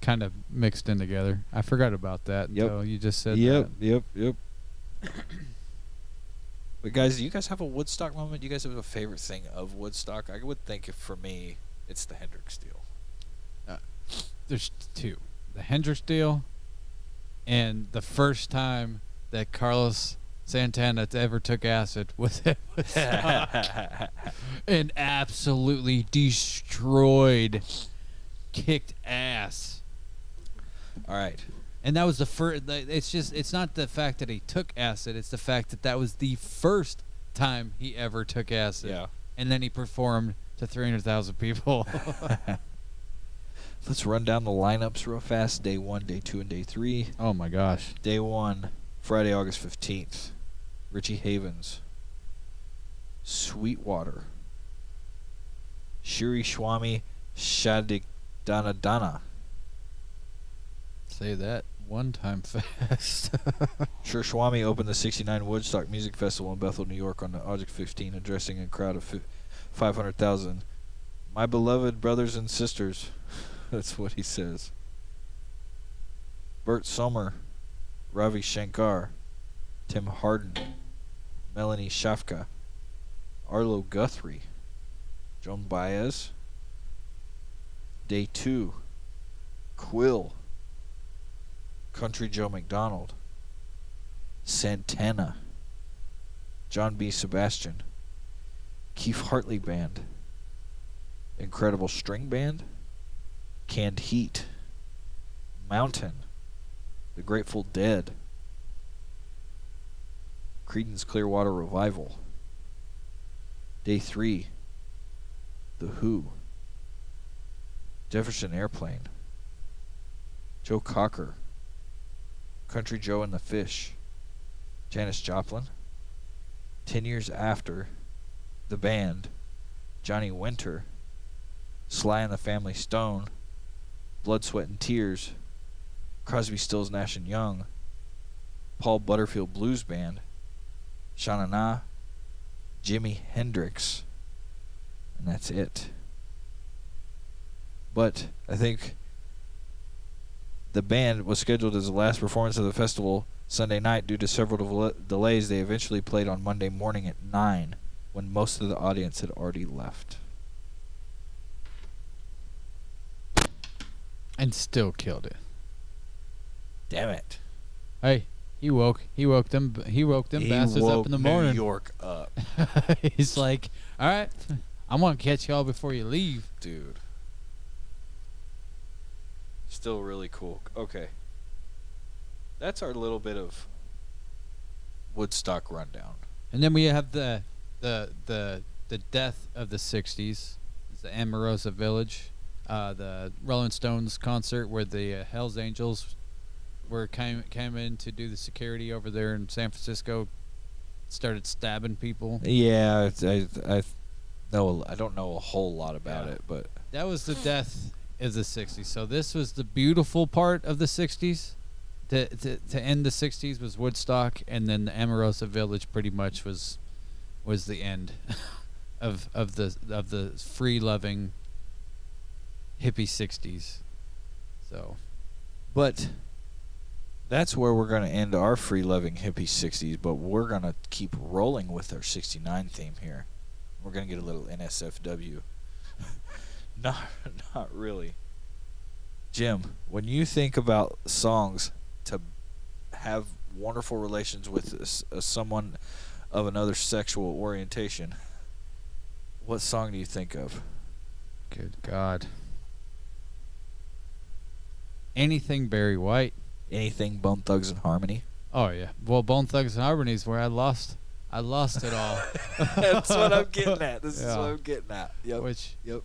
[SPEAKER 3] kind of mixed in together. I forgot about that until you just said that.
[SPEAKER 2] Yep. But guys, do you guys have a Woodstock moment? Do you guys have a favorite thing of Woodstock? I would think for me, it's the Hendrix deal.
[SPEAKER 3] There's two. The Hendrix deal and the first time that Carlos Santana ever took acid was at Woodstock. And absolutely destroyed, kicked ass.
[SPEAKER 2] All right.
[SPEAKER 3] And that was the first. It's not the fact that he took acid. It's the fact that that was the first time he ever took acid.
[SPEAKER 2] Yeah.
[SPEAKER 3] And then he performed to 300,000 people.
[SPEAKER 2] Let's run down the lineups real fast. Day 1, Day 2, and Day 3.
[SPEAKER 3] Oh my gosh.
[SPEAKER 2] Day 1, Friday, August 15th. Richie Havens. Sweetwater. Shiri Swami Shadik Dana Dana.
[SPEAKER 3] Say that one time fast.
[SPEAKER 2] Sure Swami opened the 69 Woodstock Music Festival in Bethel, New York on August 15, addressing a crowd of 500,000. My beloved brothers and sisters. That's what he says. Bert Sommer, Ravi Shankar, Tim Harden, Melanie Shafka, Arlo Guthrie, Joan Baez. Day 2, Quill, Country Joe McDonald, Santana, John B. Sebastian, Keith Hartley Band, Incredible String Band, Canned Heat, Mountain, The Grateful Dead, Creedence Clearwater Revival. Day 3, The Who, Jefferson Airplane, Joe Cocker, Country Joe and the Fish, Janis Joplin. 10 years after, The Band, Johnny Winter, Sly and the Family Stone, Blood, Sweat, and Tears, Crosby, Stills, Nash & Young, Paul Butterfield Blues Band, Sha Na Na, Jimi Hendrix, and that's it. But I think the band was scheduled as the last performance of the festival Sunday night. Due to several delays, they eventually played on Monday morning at 9, when most of the audience had already left.
[SPEAKER 3] And still killed it.
[SPEAKER 2] Damn it.
[SPEAKER 3] Hey, he woke them bastards up in the morning.
[SPEAKER 2] New York up.
[SPEAKER 3] He's like, all right, I'm going to catch y'all before you leave.
[SPEAKER 2] Dude. Still really cool. Okay. That's our little bit of Woodstock rundown.
[SPEAKER 3] And then we have the death of the 60s. It's the Amorosa Village. The Rolling Stones concert where the Hells Angels came in to do the security over there in San Francisco, started stabbing people.
[SPEAKER 2] Yeah, I don't know a whole lot about it, but
[SPEAKER 3] that was the death of the 60s. So this was the beautiful part of the 60s. To end the 60s was Woodstock, and then the Amorosa Village pretty much was the end of the free loving hippie 60s. So,
[SPEAKER 2] but that's where we're going to end our free-loving hippie 60s, but we're going to keep rolling with our 69 theme here. We're going to get a little NSFW. Not really. Jim, when you think about songs to have wonderful relations with someone of another sexual orientation, what song do you think of?
[SPEAKER 3] Good God. Anything Barry White.
[SPEAKER 2] Anything Bone Thugs and Harmony.
[SPEAKER 3] Oh yeah. Well, Bone Thugs and Harmony is where I lost it all.
[SPEAKER 2] That's what I'm getting at. This is what I'm getting at. Yep. Yep.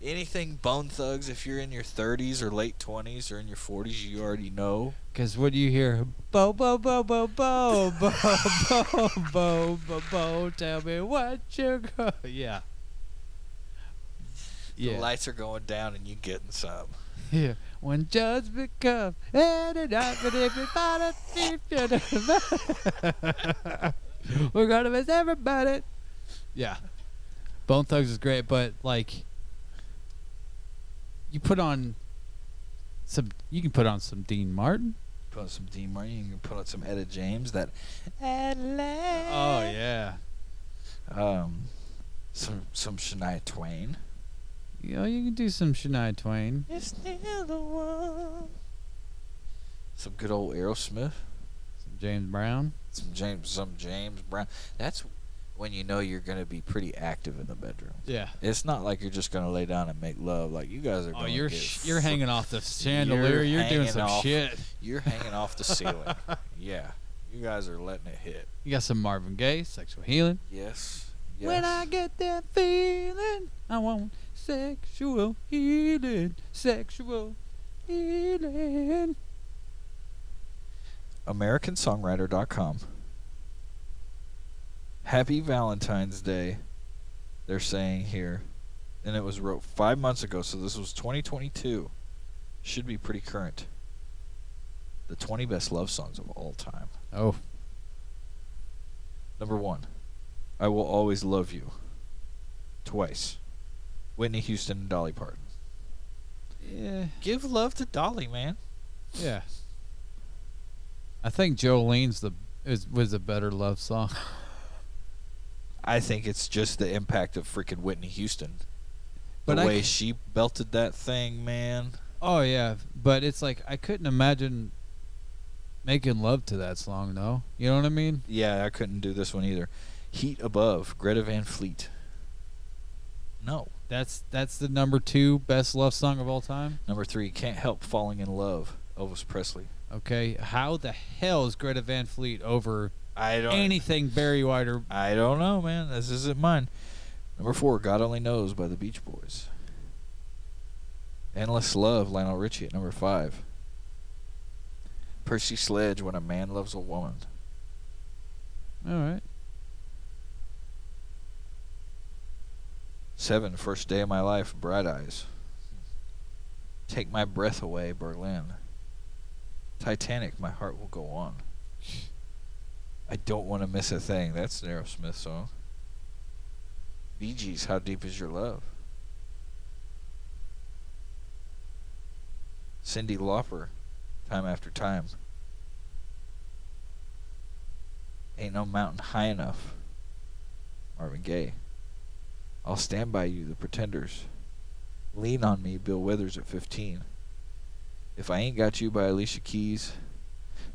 [SPEAKER 2] Anything Bone Thugs, if you're in your 30s or late 20s or in your 40s, you already know.
[SPEAKER 3] Because what do you hear? Bo, bo, bo, bo, bo, bo, bo, bo, bo, bo, tell me what you go. Yeah.
[SPEAKER 2] The lights are going down and you getting some.
[SPEAKER 3] Yeah. When judgment comes, we're gonna miss everybody. Yeah. Bone Thugs is great, but like, you can put on some Dean Martin.
[SPEAKER 2] Put on some Dean Martin. You can put on some Etta James. That.
[SPEAKER 3] Oh yeah.
[SPEAKER 2] Some Shania Twain.
[SPEAKER 3] You know, you can do some Shania Twain.
[SPEAKER 2] You're still the one. Some good old Aerosmith.
[SPEAKER 3] Some James Brown.
[SPEAKER 2] Some James Brown. That's when you know you're gonna be pretty active in the bedroom.
[SPEAKER 3] Yeah.
[SPEAKER 2] It's not like you're just gonna lay down and make love. Like, you guys are.
[SPEAKER 3] Oh, you're hanging off the chandelier. You're doing some shit.
[SPEAKER 2] You're hanging off the ceiling. Yeah. You guys are letting it hit.
[SPEAKER 3] You got some Marvin Gaye, Sexual Healing.
[SPEAKER 2] Yes.
[SPEAKER 3] When I get that feeling, I want sexual healing. Sexual healing.
[SPEAKER 2] AmericanSongwriter.com. Happy Valentine's Day, they're saying here. And it was wrote 5 months ago, so this was 2022. Should be pretty current. The 20 best love songs of all time.
[SPEAKER 3] Oh.
[SPEAKER 2] Number 1, I Will Always Love You. Twice. Whitney Houston and Dolly Parton.
[SPEAKER 3] Yeah.
[SPEAKER 2] Give love to Dolly, man.
[SPEAKER 3] Yeah. I think Jolene's was a better love song.
[SPEAKER 2] I think it's just the impact of freaking Whitney Houston.
[SPEAKER 3] But
[SPEAKER 2] The way she belted that thing, man.
[SPEAKER 3] Oh yeah, but it's like I couldn't imagine making love to that song, though. You know what I mean?
[SPEAKER 2] Yeah, I couldn't do this one either. Heat Above, Greta Van Fleet. No.
[SPEAKER 3] That's the number 2 best love song of all time.
[SPEAKER 2] Number 3, Can't Help Falling in Love, Elvis Presley.
[SPEAKER 3] Okay, how the hell is Greta Van Fleet over anything Barry White or...
[SPEAKER 2] I don't know, man. This isn't mine. Number 4, God Only Knows by the Beach Boys. Endless Love, Lionel Richie at number 5. Percy Sledge, When a Man Loves a Woman.
[SPEAKER 3] All right.
[SPEAKER 2] 7, First Day of My Life, Bright Eyes. Take My Breath Away, Berlin. Titanic, My Heart Will Go On. I Don't Want to Miss a Thing. That's an Aerosmith song. Bee Gees, How Deep Is Your Love? Cyndi Lauper, Time After Time. Ain't No Mountain High Enough, Marvin Gaye. I'll Stand By You, The Pretenders. Lean on Me, Bill Withers at 15. If I Ain't Got You by Alicia Keys.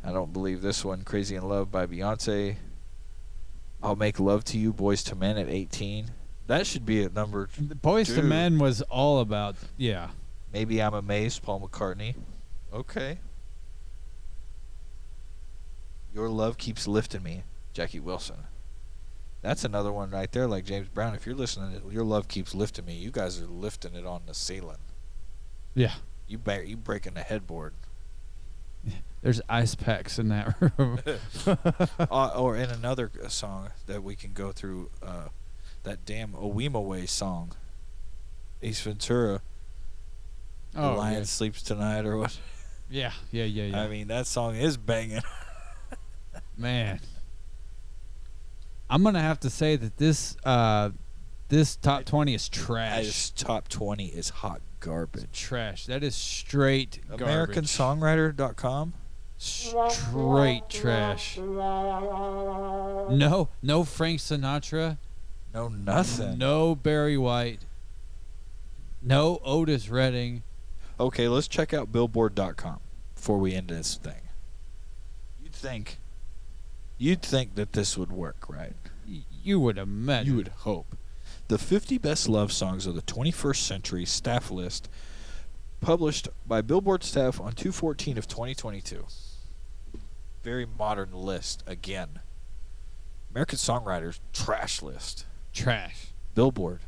[SPEAKER 2] I Don't Believe This One, Crazy in Love by Beyonce. I'll Make Love to You, Boys to Men at 18. That should be at number 2.
[SPEAKER 3] Boys to Men was all about, yeah.
[SPEAKER 2] Maybe I'm Amazed, Paul McCartney. Okay. Your Love Keeps Lifting Me, Jackie Wilson. That's another one right there, like James Brown. If you're listening to Your Love Keeps Lifting Me, you guys are lifting it on the ceiling.
[SPEAKER 3] Yeah.
[SPEAKER 2] You breaking the headboard.
[SPEAKER 3] There's ice packs in that room.
[SPEAKER 2] Or in another song that we can go through, that damn Owimaway song. Ace Ventura. The Lion Sleeps Tonight or what?
[SPEAKER 3] Yeah.
[SPEAKER 2] I mean, that song is banging.
[SPEAKER 3] Man. I'm going to have to say that this top 20 is trash.
[SPEAKER 2] This top 20 is hot garbage.
[SPEAKER 3] Trash. That is straight garbage.
[SPEAKER 2] AmericanSongwriter.com.
[SPEAKER 3] Straight trash. No Frank Sinatra.
[SPEAKER 2] No nothing.
[SPEAKER 3] No Barry White. No Otis Redding.
[SPEAKER 2] Okay, let's check out Billboard.com before we end this thing. You'd think that this would work, right?
[SPEAKER 3] You would imagine.
[SPEAKER 2] You would hope. The 50 Best Love Songs of the 21st Century staff list, published by Billboard staff on 2/14 of 2022. Very modern list again. American Songwriters trash list.
[SPEAKER 3] Trash.
[SPEAKER 2] Billboard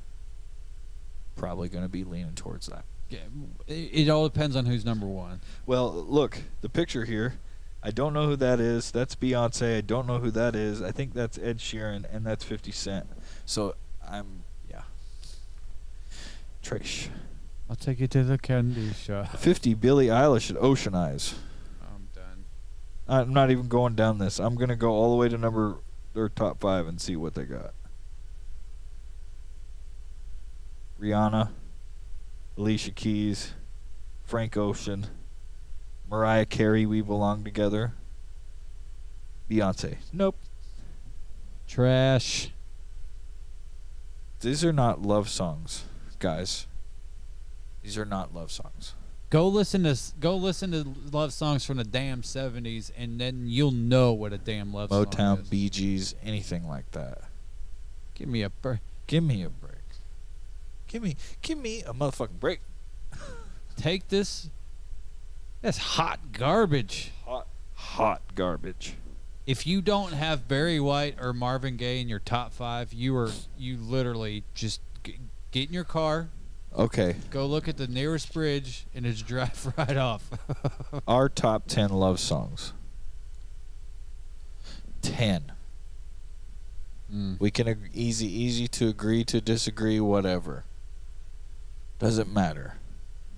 [SPEAKER 2] probably going to be leaning towards that.
[SPEAKER 3] Yeah, it all depends on who's number 1.
[SPEAKER 2] Well, look, the picture here. I don't know who that is. That's Beyonce. I don't know who that is. I think that's Ed Sheeran, and that's 50 Cent. So, yeah. Trish.
[SPEAKER 3] I'll take you to the candy shop.
[SPEAKER 4] 50, Billie Eilish at Ocean Eyes.
[SPEAKER 3] I'm done.
[SPEAKER 4] I'm not even going down this. I'm going to go all the way to their top 5 and see what they got. Rihanna, Alicia Keys, Frank Ocean, Mariah Carey, We Belong Together, Beyonce. Nope.
[SPEAKER 3] Trash.
[SPEAKER 4] These are not love songs, guys. These are not love songs.
[SPEAKER 3] Go listen to love songs from the damn 70s, and then you'll know what a damn love song
[SPEAKER 4] Motown,
[SPEAKER 3] is.
[SPEAKER 4] Bee Gees, anything like that.
[SPEAKER 3] Give me a break.
[SPEAKER 4] Give me a break. Give me a motherfucking break.
[SPEAKER 3] Take this. That's hot garbage.
[SPEAKER 4] Hot garbage.
[SPEAKER 3] If you don't have Barry White or Marvin Gaye in your top 5, you literally just get in your car.
[SPEAKER 4] Okay.
[SPEAKER 3] Go look at the nearest bridge and just drive right off.
[SPEAKER 4] Our top 10 love songs. 10. We can easy to agree to disagree, whatever. Doesn't matter.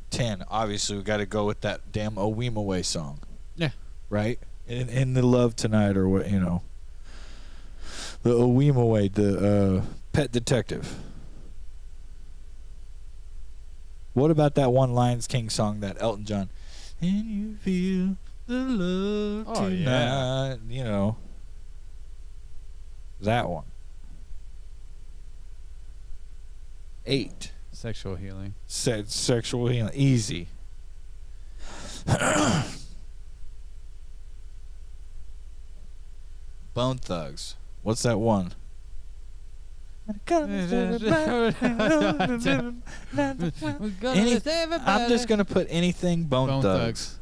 [SPEAKER 4] 10. Obviously, we got to go with that damn Away song.
[SPEAKER 3] Yeah.
[SPEAKER 4] Right? In the Love Tonight, or what, you know. The Away, the Pet Detective. What about that one Lions King song, that Elton John? And you feel the love tonight.
[SPEAKER 3] Yeah.
[SPEAKER 4] You know. That one. 8.
[SPEAKER 3] Sexual healing.
[SPEAKER 4] Sexual healing. Easy. Bone Thugs. What's that one? I'm just going to put anything Bone Thugs.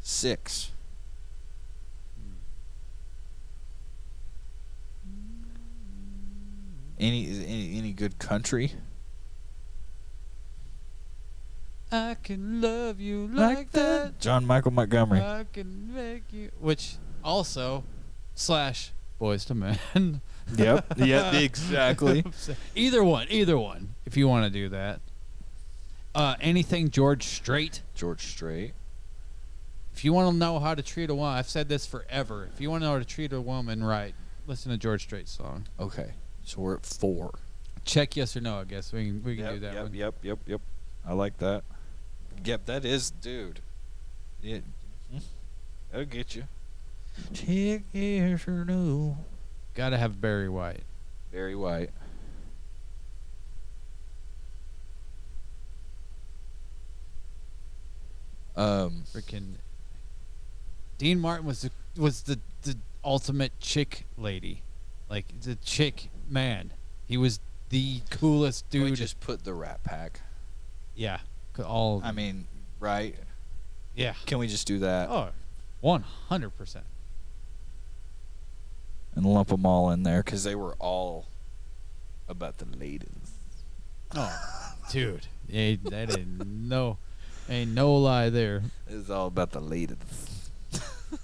[SPEAKER 4] Six. Any good country?
[SPEAKER 3] I can love you like that.
[SPEAKER 4] John Michael Montgomery.
[SPEAKER 3] I can make you. Which also / Boys to Men.
[SPEAKER 4] Yep. Yep. Exactly.
[SPEAKER 3] Either one. If you want to do that. Anything George Strait.
[SPEAKER 4] George Strait.
[SPEAKER 3] If you want to know how to treat a woman, I've said this forever. If you want to know how to treat a woman right, listen to George Strait's song.
[SPEAKER 4] Okay. So we're at 4.
[SPEAKER 3] Check yes or no, I guess. We can do that one.
[SPEAKER 4] Yep. I like that. Yep, that is, dude. Yeah. That'll get you. Check yes or no.
[SPEAKER 3] Gotta have Barry White.
[SPEAKER 4] Barry White.
[SPEAKER 3] Freaking Dean Martin was the ultimate chick lady, like the chick man. He was the coolest dude.
[SPEAKER 4] We just put the Rat Pack.
[SPEAKER 3] Yeah,
[SPEAKER 4] I mean, right?
[SPEAKER 3] Yeah.
[SPEAKER 4] Can we just do that?
[SPEAKER 3] Oh, 100%.
[SPEAKER 4] And lump them all in there because they were all about the ladies.
[SPEAKER 3] Oh, dude, yeah, that ain't no lie there.
[SPEAKER 4] It's all about the ladies.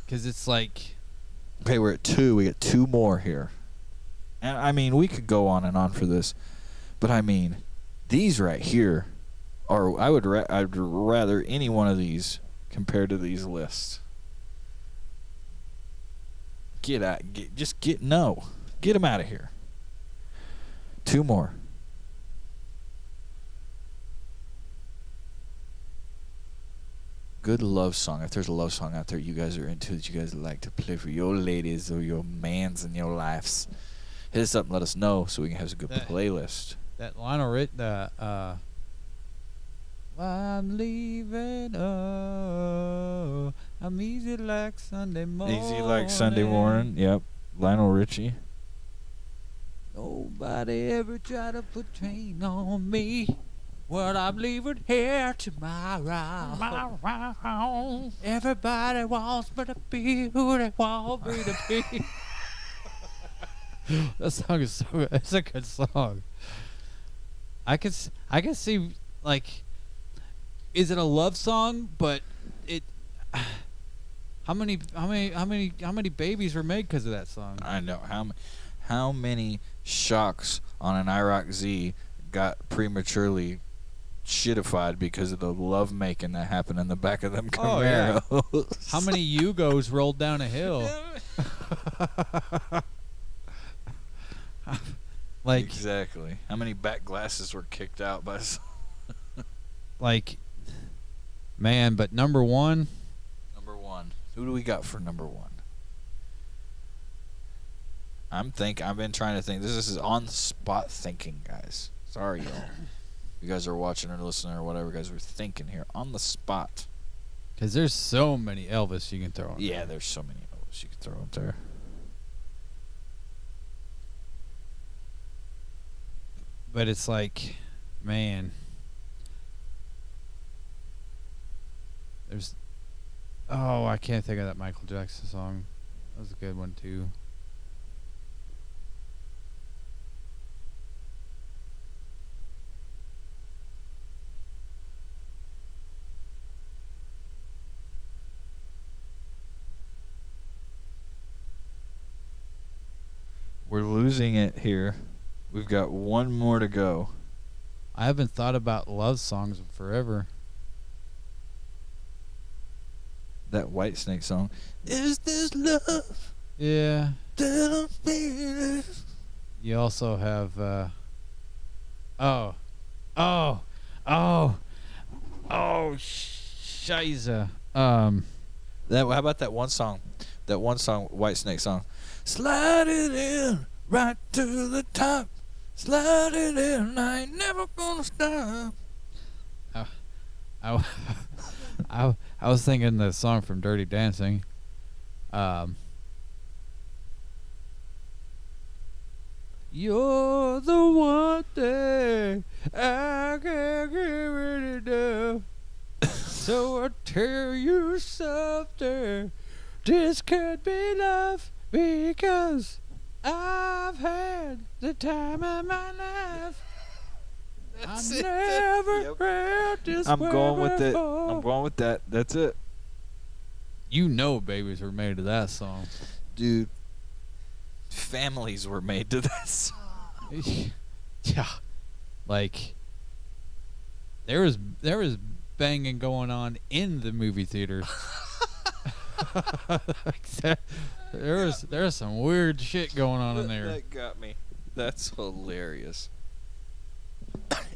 [SPEAKER 3] Because it's like,
[SPEAKER 4] okay, we're at 2. We got 2 more here. And I mean, we could go on and on for this, but I mean, these right here are I'd rather any one of these compared to these lists. Get them out of here. 2 more. Good love song. If there's a love song out there you guys are into that you guys like to play for your ladies or your mans in your lives, hit us up and let us know so we can have a good playlist.
[SPEAKER 3] That Lionel Rich, I'm leaving, oh, I'm easy like Sunday morning.
[SPEAKER 4] Easy like Sunday morning. Yep. Lionel Richie.
[SPEAKER 3] Nobody ever tried to put train on me. Well, I'm leaving here tomorrow. Everybody wants me to be who they want me to be. That song is so good. It's a good song. I can see, like, is it a love song? But it, how many babies were made because of that song?
[SPEAKER 4] I know how how many shocks on an IROC Z got prematurely shitified because of the love making that happened in the back of them Camaros.
[SPEAKER 3] Oh, yeah. How many Yugos rolled down a hill? Like,
[SPEAKER 4] exactly. How many back glasses were kicked out by
[SPEAKER 3] like, man, but number one.
[SPEAKER 4] Who do we got for number one? I've been trying to think. This is on the spot thinking, guys. Sorry, y'all. You guys are watching or listening or whatever, guys. We're thinking here on the spot.
[SPEAKER 3] Because there's so many Elvis you can throw in
[SPEAKER 4] Yeah,
[SPEAKER 3] there.
[SPEAKER 4] there's so many Elvis you can throw up there.
[SPEAKER 3] But it's like, man, there's, oh, I can't think of that Michael Jackson song. That was a good one too.
[SPEAKER 4] We're losing it here. We've got one more to go.
[SPEAKER 3] I haven't thought about love songs in forever.
[SPEAKER 4] That Whitesnake song. Is this love?
[SPEAKER 3] Yeah.
[SPEAKER 4] That I'm feeling?
[SPEAKER 3] You also have, Shiza.
[SPEAKER 4] How about that one song? That one song, Whitesnake song. Slide it in, right to the top. Slide it in, I ain't never gonna stop.
[SPEAKER 3] I was thinking the song from Dirty Dancing. You're the one thing I can't get rid of. So I tell you something. This could be love because I've had the time of my life. I never heard this
[SPEAKER 4] I'm going with it.
[SPEAKER 3] before.
[SPEAKER 4] I'm going with that. That's it.
[SPEAKER 3] You know babies were made to that song.
[SPEAKER 4] Dude, families were made to that song.
[SPEAKER 3] Yeah. Like, there was banging going on in the movie theaters. There was some weird shit going on in there.
[SPEAKER 4] That got me. That's hilarious.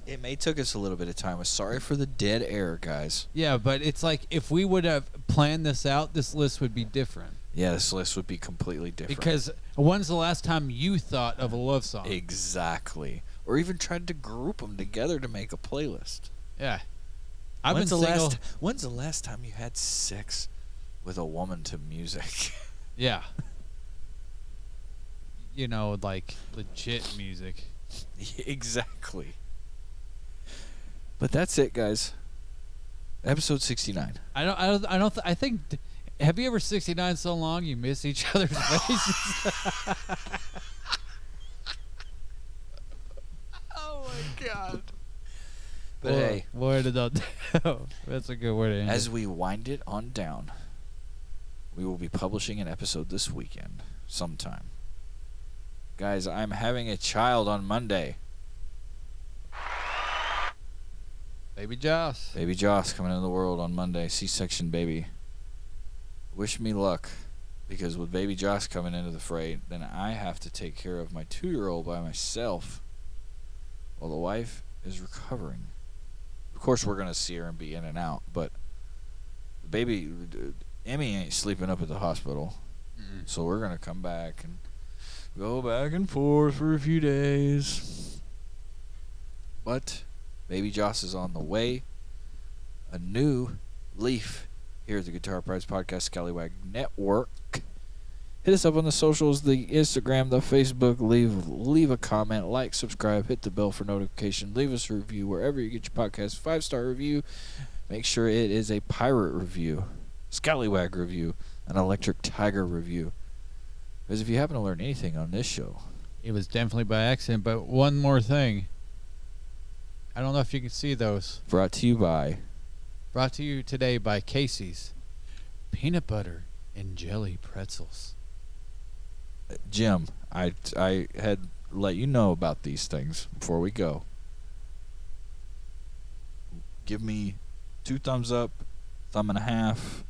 [SPEAKER 4] It may took us a little bit of time. We're sorry for the dead air, guys.
[SPEAKER 3] Yeah, but it's like if we would have planned this out, this list would be different.
[SPEAKER 4] Yeah, this list would be completely different.
[SPEAKER 3] Because when's the last time you thought of a love song?
[SPEAKER 4] Exactly. Or even tried to group them together to make a playlist.
[SPEAKER 3] Yeah.
[SPEAKER 4] When's the last time you had sex with a woman to music?
[SPEAKER 3] Yeah. You know, like legit music.
[SPEAKER 4] Exactly. But that's it, guys. Episode 69.
[SPEAKER 3] I think. Have you ever 69 so long you miss each other's faces?
[SPEAKER 2] Oh my god.
[SPEAKER 4] But hey,
[SPEAKER 3] where did that? That's a good way to end.
[SPEAKER 4] as we wind it on down, we will be publishing an episode this weekend, sometime. Guys, I'm having a child on Monday.
[SPEAKER 3] Baby Joss.
[SPEAKER 4] Baby G.a.s coming into the world on Monday. C-section baby. Wish me luck, because with Baby G.a.s coming into the fray, then I have to take care of my 2-year-old by myself while the wife is recovering. Of course, we're going to see her and be in and out, but the baby, Emmy ain't sleeping up at the hospital.
[SPEAKER 3] Mm-mm.
[SPEAKER 4] So we're going to come back and go back and forth for a few days. But Baby G.a.s is on the way. A new leaf here at the Guitar Prize Podcast Scallywag Network. Hit us up on the socials, the Instagram, the Facebook. Leave a comment, like, subscribe, hit the bell for notification. Leave us a review wherever you get your podcast. 5-star review. Make sure it is a pirate review, Scallywag review, an Electric Tiger review. Because if you happen to learn anything on this show,
[SPEAKER 3] It was definitely by accident, but one more thing. I don't know if you can see those.
[SPEAKER 4] brought to you
[SPEAKER 3] today by Casey's Peanut Butter and Jelly Pretzels.
[SPEAKER 4] Jim, I had let you know about these things before we go. Give me 2 thumbs up, thumb and a half,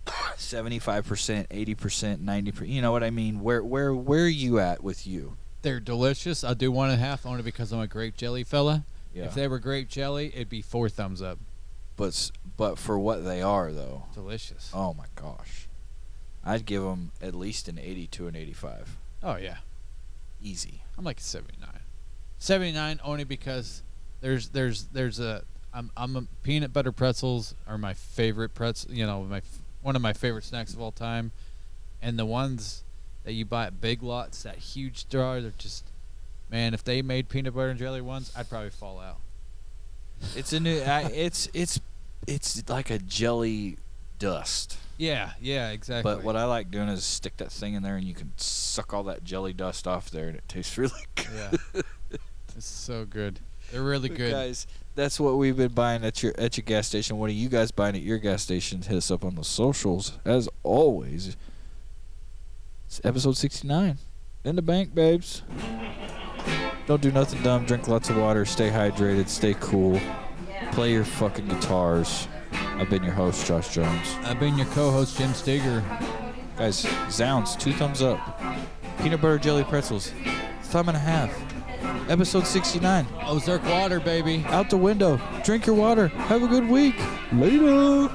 [SPEAKER 4] 75%, 80%, 90%. You know what I mean? Where are you at with you?
[SPEAKER 3] They're delicious. I'll do 1.5 only because I'm a grape jelly fella.
[SPEAKER 4] Yeah.
[SPEAKER 3] If they were grape jelly, it'd be 4 thumbs up.
[SPEAKER 4] But for what they are, though.
[SPEAKER 3] Delicious.
[SPEAKER 4] Oh my gosh, I'd give them at least an 80 to an 85.
[SPEAKER 3] Oh yeah.
[SPEAKER 4] Easy.
[SPEAKER 3] I'm like a 79. 79 only because there's a I'm a peanut butter pretzels are my favorite pretzel. You know, one of my favorite snacks of all time, and the ones that you buy at Big Lots, that huge jar, they're just, man. If they made peanut butter and jelly ones, I'd probably fall out.
[SPEAKER 4] It's a new. It's like a jelly dust.
[SPEAKER 3] Yeah, exactly.
[SPEAKER 4] But what I like doing is stick that thing in there, and you can suck all that jelly dust off there, and it tastes really good.
[SPEAKER 3] Yeah, it's so good. They're really good,
[SPEAKER 4] guys. That's what we've been buying at your gas station. What are you guys buying at your gas station? Hit us up on the socials. As always, it's episode 69. In the bank, babes. Don't do nothing dumb. Drink lots of water. Stay hydrated. Stay cool. Play your fucking guitars. I've been your host, Josh Jones.
[SPEAKER 3] I've been your co-host, Jim Steger.
[SPEAKER 4] Guys, Zounds, 2 thumbs up. Peanut butter jelly pretzels, thumb and a half. Episode 69.
[SPEAKER 3] Ozark water, baby.
[SPEAKER 4] Out the window. Drink your water. Have a good week. Later.